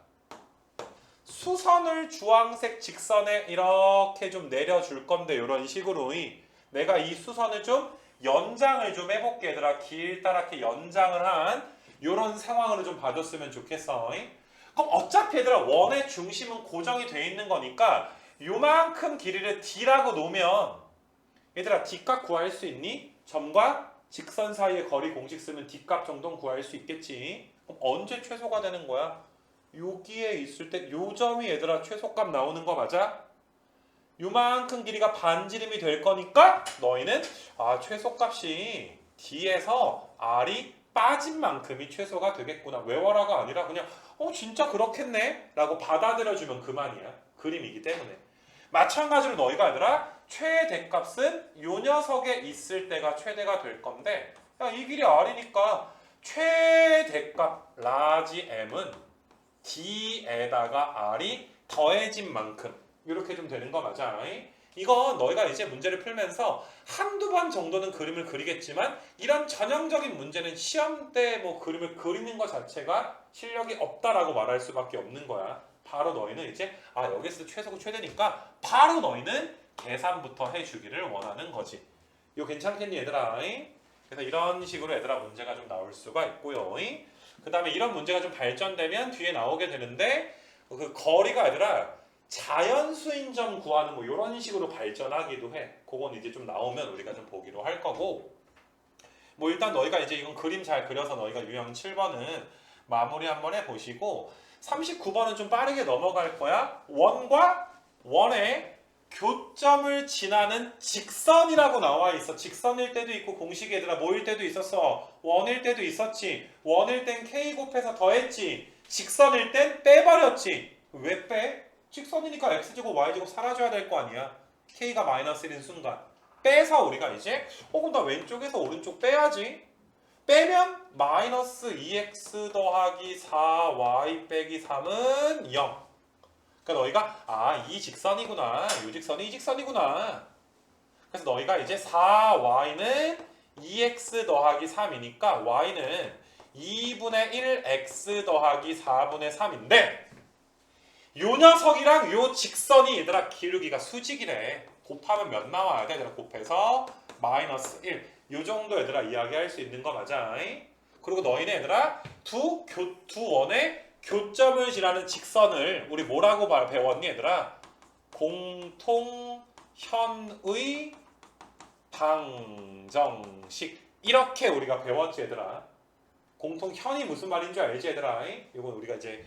수선을 주황색 직선에 이렇게 좀 내려줄 건데 이런 식으로 내가 이 수선을 좀 연장을 좀 해볼게 얘들아. 길다랗게 연장을 한 이런 상황으로 좀 봐줬으면 좋겠어. 그럼 어차피 얘들아 원의 중심은 고정이 돼 있는 거니까 요만큼 길이를 D라고 놓으면 얘들아 D값 구할 수 있니? 점과 직선 사이의 거리 공식 쓰면 D값 정도는 구할 수 있겠지. 그럼 언제 최소가 되는 거야? 여기에 있을 때 요 점이 얘들아 최소값 나오는 거 맞아? 요만큼 길이가 반지름이 될 거니까 너희는 최소값이 D에서 R이 빠진 만큼이 최소가 되겠구나. 외워라가 아니라 그냥 진짜 그렇겠네 라고 받아들여주면 그만이야. 그림이기 때문에. 마찬가지로 너희가 얘들아 최대값은 요 녀석에 있을 때가 최대가 될 건데 야, 이 길이 R이니까 최대값 라지 M은 D에다가 R이 더해진 만큼 이렇게 좀 되는 거 맞아. 이건 너희가 이제 문제를 풀면서 한두 번 정도는 그림을 그리겠지만 이런 전형적인 문제는 시험 때 뭐 그림을 그리는 것 자체가 실력이 없다라고 말할 수밖에 없는 거야. 바로 너희는 이제 여기서 최소고 최대니까 바로 너희는 계산부터 해주기를 원하는 거지. 이거 괜찮겠니 얘들아? 그래서 이런 식으로 얘들아 문제가 좀 나올 수가 있고요. 그 다음에 이런 문제가 좀 발전되면 뒤에 나오게 되는데 그 거리가 얘들아 자연수인 점 구하는 뭐 이런 식으로 발전하기도 해. 그건 이제 좀 나오면 우리가 좀 보기로 할 거고. 뭐 일단 너희가 이제 이건 그림 잘 그려서 너희가 유형 7번은 마무리 한번 해보시고 39번은 좀 빠르게 넘어갈 거야. 원과 원의 교점을 지나는 직선이라고 나와 있어. 직선일 때도 있고 공식이 얘들아 뭐일 때도 있었어. 원일 때도 있었지. 원일 땐 K 곱해서 더했지. 직선일 땐 빼버렸지. 왜 빼? 직선이니까 x제곱 y제곱 사라져야 될 거 아니야. k가 마이너스 1인 순간 빼서 우리가 이제 그럼 나 왼쪽에서 오른쪽 빼야지. 빼면 마이너스 2x 더하기 4y 빼기 3은 0. 그러니까 너희가 이 직선이구나. 이 직선이 이 직선이구나. 그래서 너희가 이제 4y는 2x 더하기 3이니까 y는 2분의 1x 더하기 4분의 3인데 요 녀석이랑 요 직선이 얘들아 기울기가 수직이래. 곱하면 몇 나와야 돼? 얘들아 곱해서 마이너스 1. 요 정도 얘들아 이야기할 수 있는 거 맞아. 그리고 너희는 얘들아 두 원의 교점을 지나는 직선을 우리 뭐라고 배웠니 얘들아? 공통현의 방정식. 이렇게 우리가 배웠지 얘들아. 공통현이 무슨 말인 줄 알지 얘들아? 이건 우리가 이제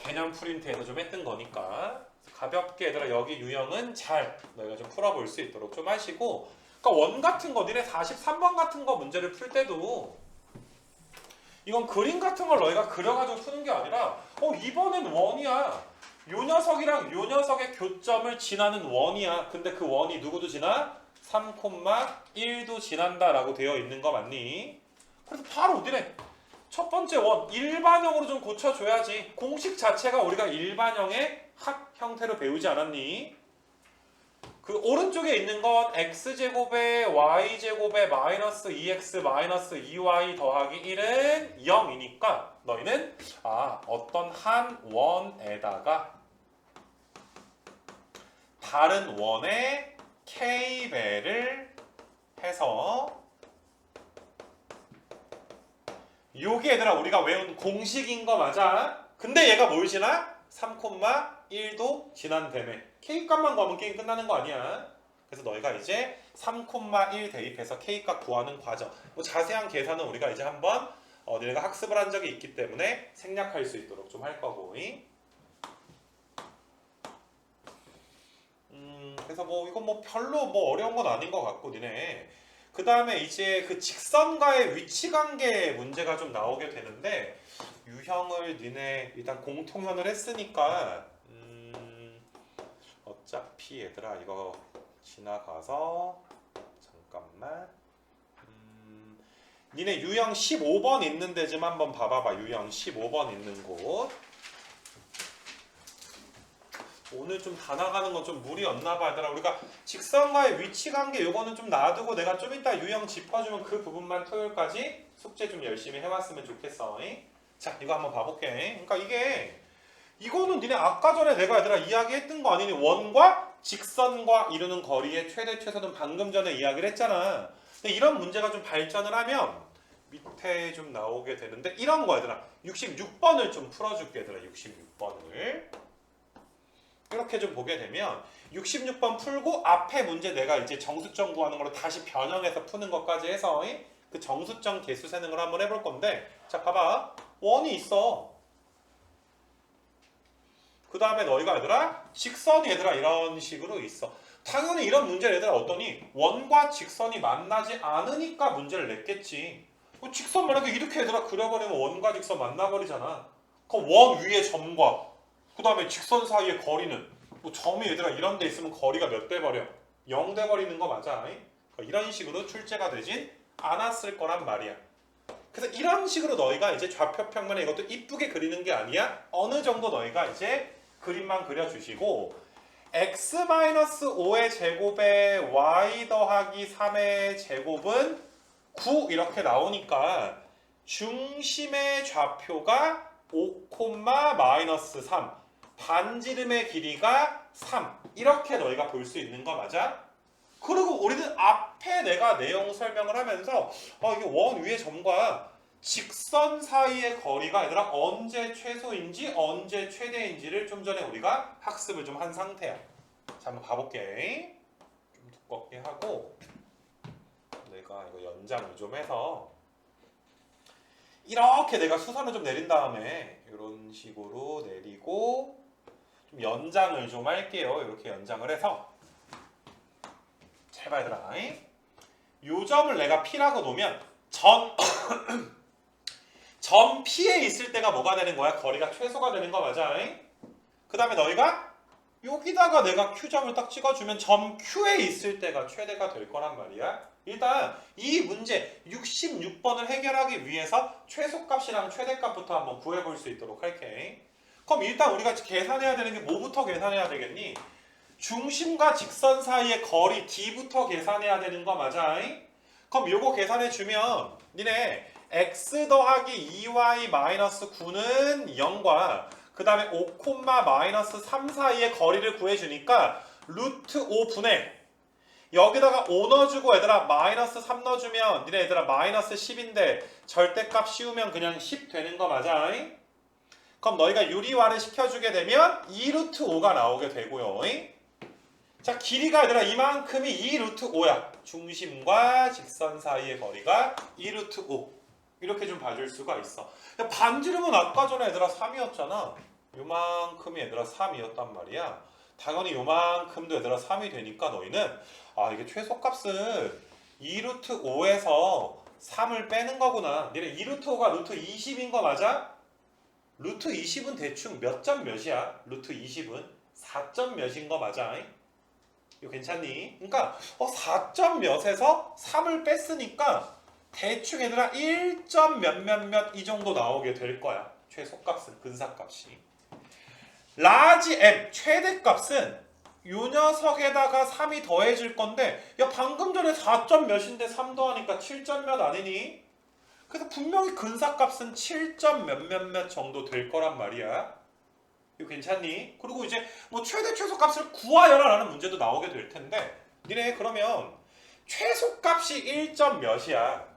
개념 프린트에서 좀 했던 거니까 가볍게 얘들아 여기 유형은 잘 너희가 좀 풀어볼 수 있도록 좀 하시고 그러니까 원 같은 거 니네 43번 같은 거 문제를 풀 때도 이건 그림 같은 걸 너희가 그려가지고 푸는 게 아니라 이번엔 원이야. 요 녀석이랑 요 녀석의 교점을 지나는 원이야. 근데 그 원이 누구도 지나? 3,1도 지난다라고 되어 있는 거 맞니? 그래서 바로 니네 첫 번째 원 일반형으로 좀 고쳐줘야지. 공식 자체가 우리가 일반형의 합 형태로 배우지 않았니? 그 오른쪽에 있는 건 x제곱에 y제곱에 마이너스 2x 마이너스 2y 더하기 1은 0이니까 너희는 어떤 한 원에다가 다른 원의 k배를 해서 요게 얘들아 우리가 외운 공식인 거 맞아? 근데 얘가 뭘 지나? 3,1도 지난다며. K값만 구하면 게임 끝나는 거 아니야. 그래서 너희가 이제 3,1 대입해서 K값 구하는 과정. 뭐 자세한 계산은 우리가 이제 한번 너희가 학습을 한 적이 있기 때문에 생략할 수 있도록 좀 할 거고. 그래서 뭐 이건 뭐 별로 뭐 어려운 건 아닌 것 같고 니네. 그 다음에 이제 그 직선과의 위치 관계 문제가 좀 나오게 되는데 유형을 니네 일단 공통현을 했으니까 어차피 얘들아 이거 지나가서 잠깐만 니네 유형 15번 있는 데 좀 한번 봐봐봐. 유형 15번 있는 곳. 오늘 좀 다 나가는 건 좀 무리였나 봐 얘들아. 우리가 직선과의 위치 관계 요거는 좀 놔두고 내가 좀 이따 유형 짚어주면 그 부분만 토요일까지 숙제 좀 열심히 해왔으면 좋겠어. 자 이거 한번 봐볼게. 그러니까 이거는 니네 아까 전에 내가 얘들아 이야기했던 거 아니니? 원과 직선과 이루는 거리의 최대 최소는 방금 전에 이야기를 했잖아. 근데 이런 문제가 좀 발전을 하면 밑에 좀 나오게 되는데 이런 거 얘들아 66번을 좀 풀어줄게 얘들아. 66번을 이렇게 좀 보게 되면 66번 풀고 앞에 문제 내가 이제 정수점 구하는 걸로 다시 변형해서 푸는 것까지 해서 그 정수점 개수 세는 걸 한번 해볼 건데 자 봐봐. 원이 있어. 그 다음에 너희가 얘들아 직선이 얘들아 이런 식으로 있어. 당연히 이런 문제를 얘들아 어떠니? 원과 직선이 만나지 않으니까 문제를 냈겠지. 직선 만약에 이렇게 얘들아 그려버리면 원과 직선 만나버리잖아. 그럼 원 위에 점과 그 다음에 직선 사이의 거리는 점이 얘들아 이런 데 있으면 거리가 몇 돼 버려? 0 돼 버리는 거 맞아. 그러니까 이런 식으로 출제가 되진 않았을 거란 말이야. 그래서 이런 식으로 너희가 이제 좌표 평면에 이것도 이쁘게 그리는 게 아니야. 어느 정도 너희가 이제 그림만 그려주시고 x-5의 제곱에 y 더하기 3의 제곱은 9 이렇게 나오니까 중심의 좌표가 5,-3 반지름의 길이가 3 이렇게 너희가 볼 수 있는 거 맞아? 그리고 우리는 앞에 내가 내용 설명을 하면서 이게 원 위의 점과 직선 사이의 거리가 얘들아 언제 최소인지 언제 최대인지를 좀 전에 우리가 학습을 좀 한 상태야. 자 한번 봐볼게. 좀 두껍게 하고 내가 이거 연장을 좀 해서 이렇게 내가 수선을 좀 내린 다음에 이런 식으로 내리고 좀 연장을 좀 할게요. 이렇게 연장을 해서 잘 봐 얘들아. 요 점을 내가 P라고 놓으면 점 P에 있을 때가 뭐가 되는 거야? 거리가 최소가 되는 거 맞아? 그 다음에 너희가 여기다가 내가 Q점을 딱 찍어주면 점 Q에 있을 때가 최대가 될 거란 말이야. 일단 이 문제 66번을 해결하기 위해서 최소값이랑 최대값부터 한번 구해볼 수 있도록 할게. 그럼 일단 우리가 계산해야 되는 게 뭐부터 계산해야 되겠니? 중심과 직선 사이의 거리 D부터 계산해야 되는 거 맞아? 그럼 요거 계산해주면 니네 x 더하기 2y 마이너스 9는 0과 그 다음에 5,-3 사이의 거리를 구해주니까 루트 5분의 여기다가 5 넣어주고 얘들아 마이너스 3 넣어주면 니네 얘들아 마이너스 10인데 절대값 씌우면 그냥 10 되는 거 맞아? 그럼 너희가 유리화를 시켜주게 되면 2루트 5가 나오게 되고요. 자 길이가 얘들아 이만큼이 2루트 5야. 중심과 직선 사이의 거리가 2루트 5 이렇게 좀 봐줄 수가 있어. 반지름은 아까 전에 얘들아 3이었잖아. 요만큼이 얘들아 3이었단 말이야. 당연히 요만큼도 얘들아 3이 되니까 너희는 이게 최소값은 2루트 5에서 3을 빼는 거구나. 니네 2루트 5가 루트 20인 거 맞아? 루트 20은 대충 몇 점 몇이야? 루트 20은 4점 몇인 거 맞아? 이거 괜찮니? 그러니까 4점 몇에서 3을 뺐으니까 대충 얘들아 1점 몇몇몇 이 정도 나오게 될 거야. 최소값은 근사값이. 라지 M 최대값은 요 녀석에다가 3이 더해질 건데 야 방금 전에 4점 몇인데 3 더하니까 7점 몇 아니니? 그래서 분명히 근사값은 7점 몇몇몇 정도 될 거란 말이야. 이거 괜찮니? 그리고 이제 뭐 최대 최소값을 구하여라 라는 문제도 나오게 될 텐데 니네 그러면 최소값이 1점 몇이야?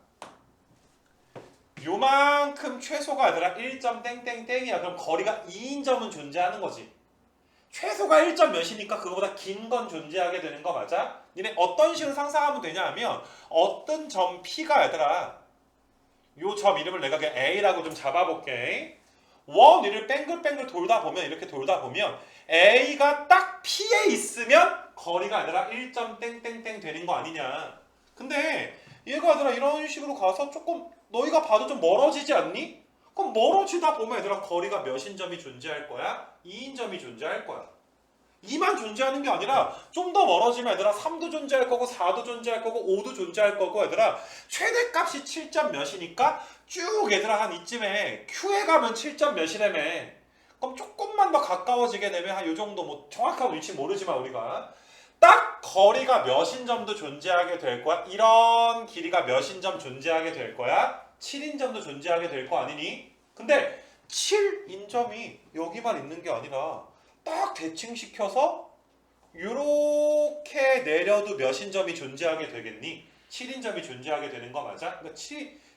요만큼 최소가 아니라 1점 땡땡땡이야. 그럼 거리가 2인 점은 존재하는 거지. 최소가 1점 몇이니까 그거보다 긴 건 존재하게 되는 거 맞아? 니네 어떤 식으로 상상하면 되냐 하면 어떤 점 P가 얘들아 요 점 이름을 내가 그냥 A라고 좀 잡아볼게. 원위를 뱅글뱅글 돌다 보면 이렇게 돌다 보면 A가 딱 P에 있으면 거리가 아니라 1점 땡땡땡 되는 거 아니냐. 근데 얘가 얘들아 이런 식으로 가서 조금 너희가 봐도 좀 멀어지지 않니? 그럼 멀어지다 보면 얘들아 거리가 몇인 점이 존재할 거야? 2인 점이 존재할 거야. 2만 존재하는 게 아니라 좀 더 멀어지면 얘들아 3도 존재할 거고 4도 존재할 거고 5도 존재할 거고 얘들아 최대값이 7점 몇이니까 쭉 얘들아 한 이쯤에 Q에 가면 7점 몇이라며. 그럼 조금만 더 가까워지게 되면 한 요 정도 뭐 정확한 위치 모르지만 우리가 딱 거리가 몇인 점도 존재하게 될 거야. 이런 길이가 몇인 점 존재하게 될 거야. 7인 점도 존재하게 될 거 아니니? 근데 7인 점이 여기만 있는 게 아니라 딱 대칭시켜서 이렇게 내려도 몇인 점이 존재하게 되겠니? 7인 점이 존재하게 되는 거 맞아? 그러니까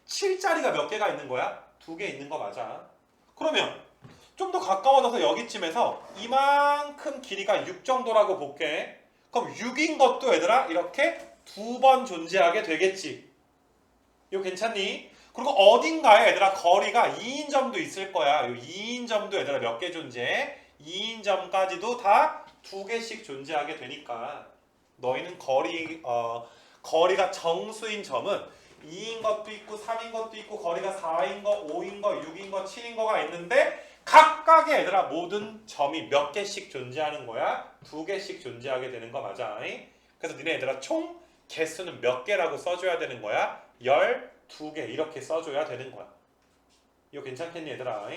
7자리가 몇 개가 있는 거야? 2개 있는 거 맞아. 그러면 좀 더 가까워져서 여기쯤에서 이만큼 길이가 6 정도라고 볼게. 그럼 6인 것도 얘들아 이렇게 2번 존재하게 되겠지. 이거 괜찮니? 그리고 어딘가에 얘들아 거리가 2인 점도 있을 거야. 이 2인 점도 얘들아 몇 개 존재해? 2인 점까지도 다 2개씩 존재하게 되니까 너희는 거리가 정수인 점은 2인 것도 있고 3인 것도 있고 거리가 4인 거, 5인 거, 6인 거, 7인 거가 있는데 각각의 얘들아 모든 점이 몇 개씩 존재하는 거야? 2개씩 존재하게 되는 거 맞아? 그래서 니네 얘들아 총 개수는 몇 개라고 써줘야 되는 거야? 12개 이렇게 써줘야 되는 거야. 이거 괜찮겠니 얘들아?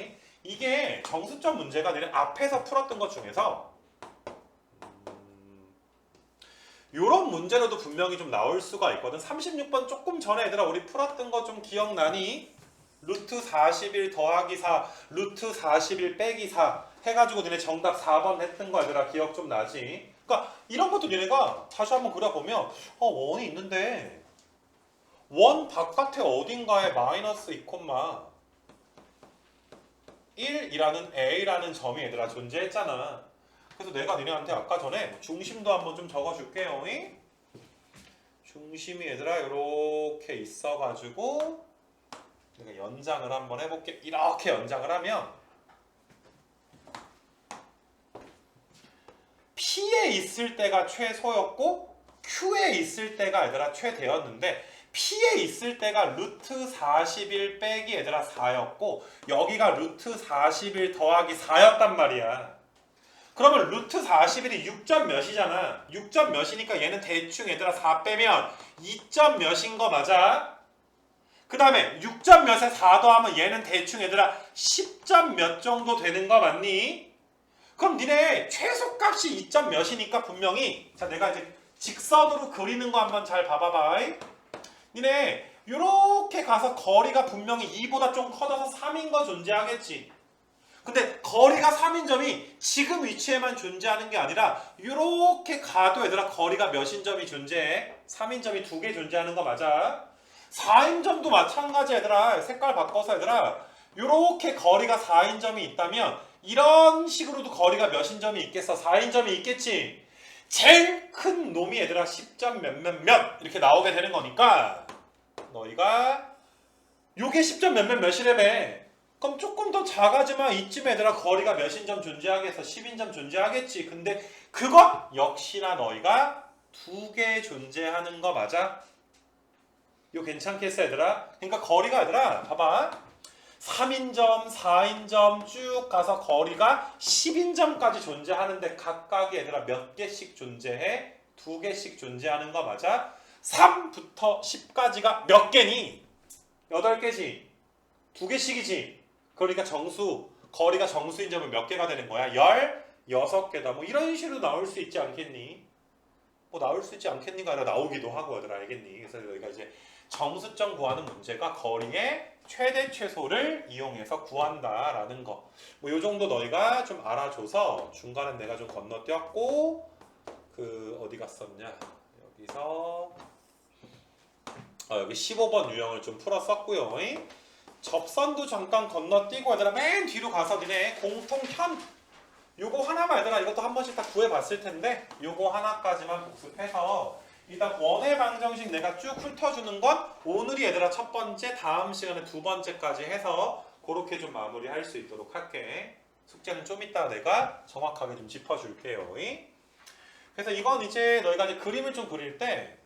이게 정수점 문제가 니네 앞에서 풀었던 것 중에서 요런 문제로도 분명히 좀 나올 수가 있거든. 36번 조금 전에 얘들아 우리 풀었던 거 좀 기억나니? 루트 41 더하기 4, 루트 41 빼기 4 해가지고 니네 정답 4번 했던 거 얘들아 기억 좀 나지? 그러니까 이런 것도 니네가 다시 한번 그려보면 원이 있는데 원 바깥에 어딘가에 마이너스 2콤마 1이라는 A라는 점이 얘들아 존재했잖아. 그래서 내가 니네한테 아까 전에 중심도 한번 좀 적어줄게요. 중심이 얘들아 이렇게 있어가지고 내가 연장을 한번 해볼게. 이렇게 연장을 하면 P에 있을 때가 최소였고 Q에 있을 때가 얘들아 최대였는데 P에 있을 때가 루트 41 빼기 얘들아 4였고 여기가 루트 41 더하기 4였단 말이야. 그러면 루트 41이 6점 몇이잖아. 6점 몇이니까 얘는 대충 얘들아 4 빼면 2점 몇인 거 맞아? 그 다음에 6점 몇에 4 더하면 얘는 대충 얘들아 10점 몇 정도 되는 거 맞니? 그럼 니네 최소값이 2점 몇이니까 분명히 자 내가 이제 직선으로 그리는 거 한번 잘 봐봐봐. 니네 요렇게 가서 거리가 분명히 2보다 좀 커져서 3인 거 존재하겠지. 근데 거리가 3인 점이 지금 위치에만 존재하는 게 아니라 요렇게 가도 얘들아 거리가 몇인 점이 존재해? 3인 점이 2개 존재하는 거 맞아? 4인 점도 마찬가지 얘들아. 색깔 바꿔서 얘들아 요렇게 거리가 4인 점이 있다면 이런 식으로도 거리가 몇인 점이 있겠어? 4인 점이 있겠지. 제일 큰 놈이 얘들아 10점 몇몇몇 이렇게 나오게 되는 거니까 너희가 요게 10점 몇몇 몇이라며. 그럼 조금 더 작아지만 이쯤 얘들아 거리가 몇인 점 존재하겠어? 10인 점 존재하겠지. 근데 그것 역시나 너희가 2개 존재하는 거 맞아? 이거 괜찮겠어 얘들아? 그러니까 거리가 얘들아 봐봐 3인점, 4인점 쭉 가서 거리가 10인점까지 존재하는데 각각이 얘들아 몇 개씩 존재해? 2개씩 존재하는 거 맞아? 3부터 10까지가 몇 개니? 8개지 2개씩이지. 그러니까 정수 거리가 정수인 점은 몇 개가 되는 거야? 16개다. 뭐 이런 식으로 나올 수 있지 않겠니? 뭐 나올 수 있지 않겠니가 아니라 나오기도 하고 얘들아 알겠니? 그래서 너희가 이제 정수점 구하는 문제가 거리의 최대 최소를 이용해서 구한다라는 거. 뭐 요 정도 너희가 좀 알아줘서 중간에 내가 좀 건너뛰었고 그 어디 갔었냐? 여기서 여기 15번 유형을 좀 풀었었고요. 접선도 잠깐 건너뛰고 얘들아 맨 뒤로 가서 니네 공통현 요거 하나만 얘들아 이것도 한 번씩 다 구해봤을 텐데 요거 하나까지만 복습해서 일단 원의 방정식 내가 쭉 훑어주는 건 오늘이 얘들아 첫 번째 다음 시간에 두 번째까지 해서 그렇게 좀 마무리할 수 있도록 할게. 숙제는 좀 이따 내가 정확하게 좀 짚어줄게요. 그래서 이건 이제 너희가 이제 그림을 좀 그릴 때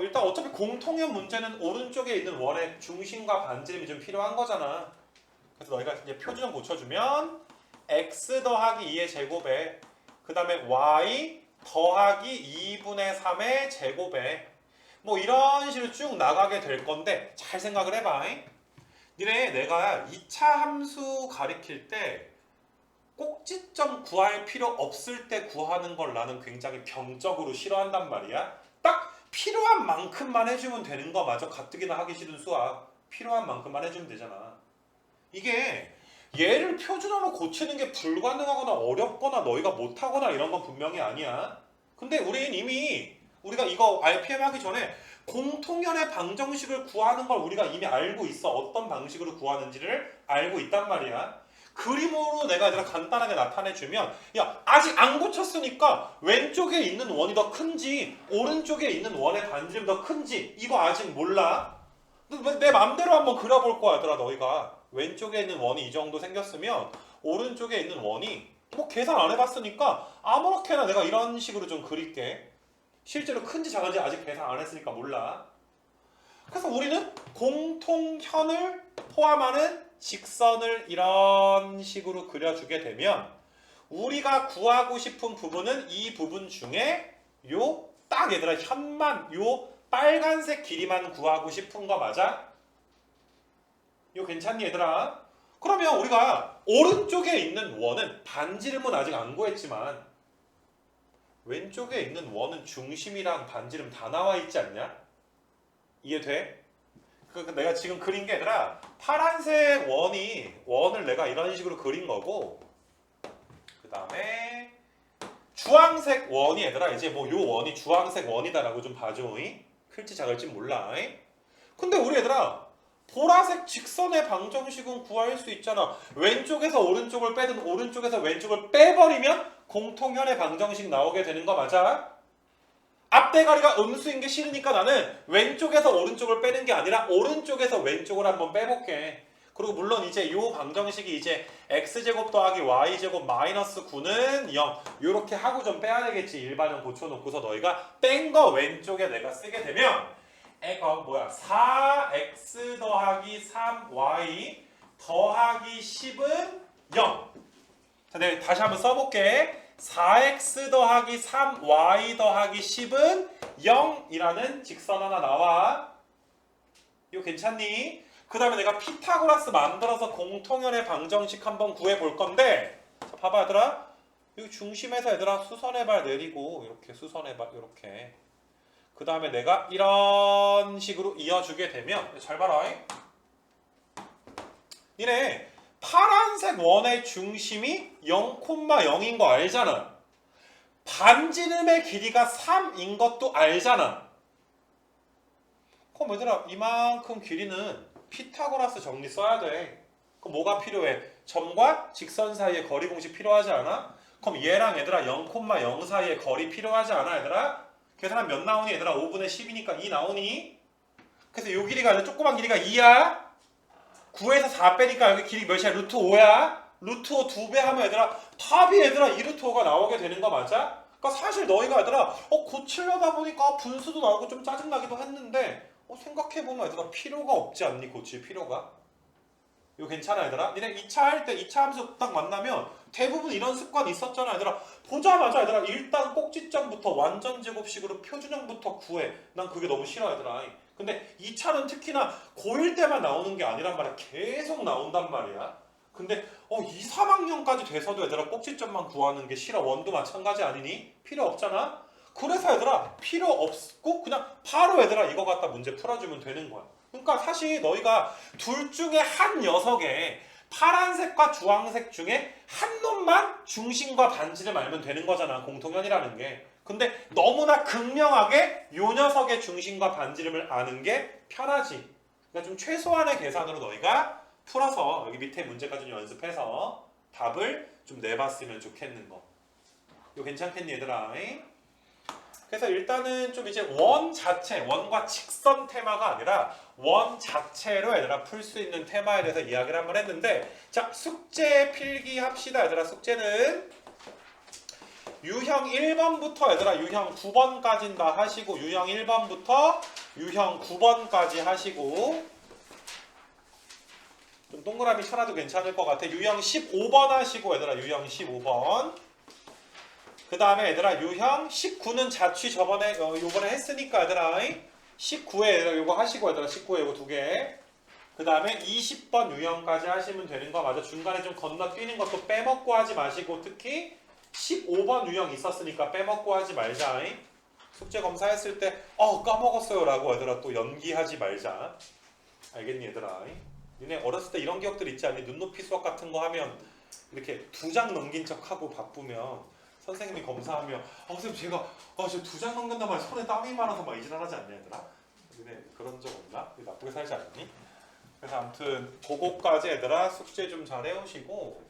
일단 어차피 공통현 문제는 오른쪽에 있는 원의 중심과 반지름이 좀 필요한 거잖아. 그래서 너희가 이제 표준 좀 고쳐주면 x 더하기 2의 제곱에 그 그 다음에 y 더하기 2분의 3의 제곱에 뭐 이런 식으로 쭉 나가게 될 건데 잘 생각을 해봐. 니네 내가 2차 함수 가리킬 때 꼭지점 구할 필요 없을 때 구하는 걸 나는 굉장히 병적으로 싫어한단 말이야. 딱 필요한 만큼만 해주면 되는 거 맞아. 가뜩이나 하기 싫은 수학. 필요한 만큼만 해주면 되잖아. 이게 얘를 표준어로 고치는 게 불가능하거나 어렵거나 너희가 못하거나 이런 건 분명히 아니야. 근데 우린 이미 우리가 이거 RPM 하기 전에 공통연의 방정식을 구하는 걸 우리가 이미 알고 있어. 어떤 방식으로 구하는지를 알고 있단 말이야. 그림으로 내가 얘들아 간단하게 나타내주면 야 아직 안 고쳤으니까 왼쪽에 있는 원이 더 큰지 오른쪽에 있는 원의 반지름이 더 큰지 이거 아직 몰라. 내 맘대로 한번 그려볼 거야 얘들아. 너희가 왼쪽에 있는 원이 이 정도 생겼으면 오른쪽에 있는 원이 뭐 계산 안 해봤으니까 아무렇게나 내가 이런 식으로 좀 그릴게. 실제로 큰지 작은지 아직 계산 안 했으니까 몰라. 그래서 우리는 공통현을 포함하는 직선을 이런 식으로 그려주게 되면 우리가 구하고 싶은 부분은 이 부분 중에 요 딱 얘들아 현만 요 빨간색 길이만 구하고 싶은 거 맞아? 이거 괜찮니 얘들아? 그러면 우리가 오른쪽에 있는 원은 반지름은 아직 안 구했지만 왼쪽에 있는 원은 중심이랑 반지름 다 나와 있지 않냐? 이해돼? 내가 지금 그린 게 얘들아 파란색 원을 내가 이런 식으로 그린 거고 그 다음에 주황색 원이 얘들아 이제 뭐 요 원이 주황색 원이다라고 좀 봐줘. 클지 작을지 몰라. 근데 우리 얘들아 보라색 직선의 방정식은 구할 수 있잖아. 왼쪽에서 오른쪽을 빼든 오른쪽에서 왼쪽을 빼버리면 공통현의 방정식 나오게 되는 거 맞아? 앞대가리가 음수인 게 싫으니까 나는 왼쪽에서 오른쪽을 빼는 게 아니라 오른쪽에서 왼쪽을 한번 빼볼게. 그리고 물론 이제 이 방정식이 이제 x제곱 더하기 y제곱 마이너스 9는 0 이렇게 하고 좀 빼야 되겠지. 일반형 고쳐놓고서 너희가 뺀 거 왼쪽에 내가 쓰게 되면 뭐야 4x 더하기 3y 더하기 10은 0. 자, 내가 다시 한번 써볼게. 4x 더하기 3y 더하기 10은 0이라는 직선 하나 나와. 이거 괜찮니? 그 다음에 내가 피타고라스 만들어서 공통연의 방정식 한번 구해볼 건데 자, 봐봐 얘들아. 여기 중심에서 얘들아 수선해발 내리고 이렇게 수선해발 이렇게 그 다음에 내가 이런 식으로 이어주게 되면 잘 봐라. 니네 파란색 원의 중심이 0,0인 거 알잖아. 반지름의 길이가 3인 것도 알잖아. 그럼 얘들아 이만큼 길이는 피타고라스 정리 써야 돼. 그럼 뭐가 필요해? 점과 직선 사이의 거리 공식 필요하지 않아? 그럼 얘랑 얘들아 0,0 사이의 거리 필요하지 않아 얘들아? 계산하면 몇 나오니 얘들아? 5분의 10이니까 2 나오니? 그래서 이 길이가 아니라 조그만 길이가 2야. 9에서 4 빼니까 여기 길이 몇이야? 루트 5야? 루트 5 2배 하면 얘들아 답이 얘들아 2 루트 5가 나오게 되는 거 맞아? 그러니까 사실 너희가 얘들아 고치려다 보니까 분수도 나오고 좀 짜증나기도 했는데 생각해보면 얘들아 필요가 없지 않니? 고칠 필요가? 이거 괜찮아 얘들아? 니네 2차 할 때 2차 함수 딱 만나면 대부분 이런 습관이 있었잖아 얘들아. 보자마자 얘들아 일단 꼭지점부터 완전 제곱식으로 표준형부터 구해. 난 그게 너무 싫어 얘들아. 근데 2차는 특히나 고1 때만 나오는 게 아니란 말이야. 계속 나온단 말이야. 근데 2, 3학년까지 돼서도 얘들아 꼭지점만 구하는 게 싫어. 원도 마찬가지 아니니? 필요 없잖아? 그래서 얘들아 필요 없고 그냥 바로 얘들아 이거 갖다 문제 풀어주면 되는 거야. 그러니까 사실 너희가 둘 중에 한 녀석에 파란색과 주황색 중에 한 놈만 중심과 반지름 알면 되는 거잖아. 공통현이라는 게. 근데 너무나 극명하게 요 녀석의 중심과 반지름을 아는 게 편하지. 그러니까 좀 최소한의 계산으로 너희가 풀어서 여기 밑에 문제까지 좀 연습해서 답을 좀 내봤으면 좋겠는 거. 이거 괜찮겠니 얘들아? 그래서 일단은 좀 이제 원 자체, 원과 직선 테마가 아니라 원 자체로 얘들아 풀 수 있는 테마에 대해서 이야기를 한번 했는데 자 숙제 필기합시다 얘들아. 숙제는 유형 1번부터 얘들아 유형 9번까지는 다 하시고 유형 1번부터 유형 9번까지 하시고 좀 동그라미 쳐놔도 괜찮을 것 같아. 유형 15번 하시고 얘들아 유형 15번 그 다음에 얘들아 유형 19는 자취 저번에 요번에 했으니까 얘들아 19에 얘들아 요거 하시고 얘들아 19에 요거 두 개. 그 다음에 20번 유형까지 하시면 되는 거 맞아. 중간에 좀 건너뛰는 것도 빼먹고 하지 마시고 특히 15번 유형 있었으니까 빼먹고 하지 말자. 숙제 검사했을 때 까먹었어요 라고 얘들아 또 연기하지 말자. 알겠니 얘들아? 니네 어렸을 때 이런 기억들 있지 않니? 눈높이 수학 같은 거 하면 이렇게 2장 넘긴 척하고 바쁘면 선생님이 검사하면 선생님 제가 저 2장 넘긴단 말이야 손에 땀이 많아서 막 이질하지 않냐 얘들아? 니네 그런 적 없나? 나쁘게 살지 않니? 그래서 아무튼 그거까지 얘들아 숙제 좀 잘 해오시고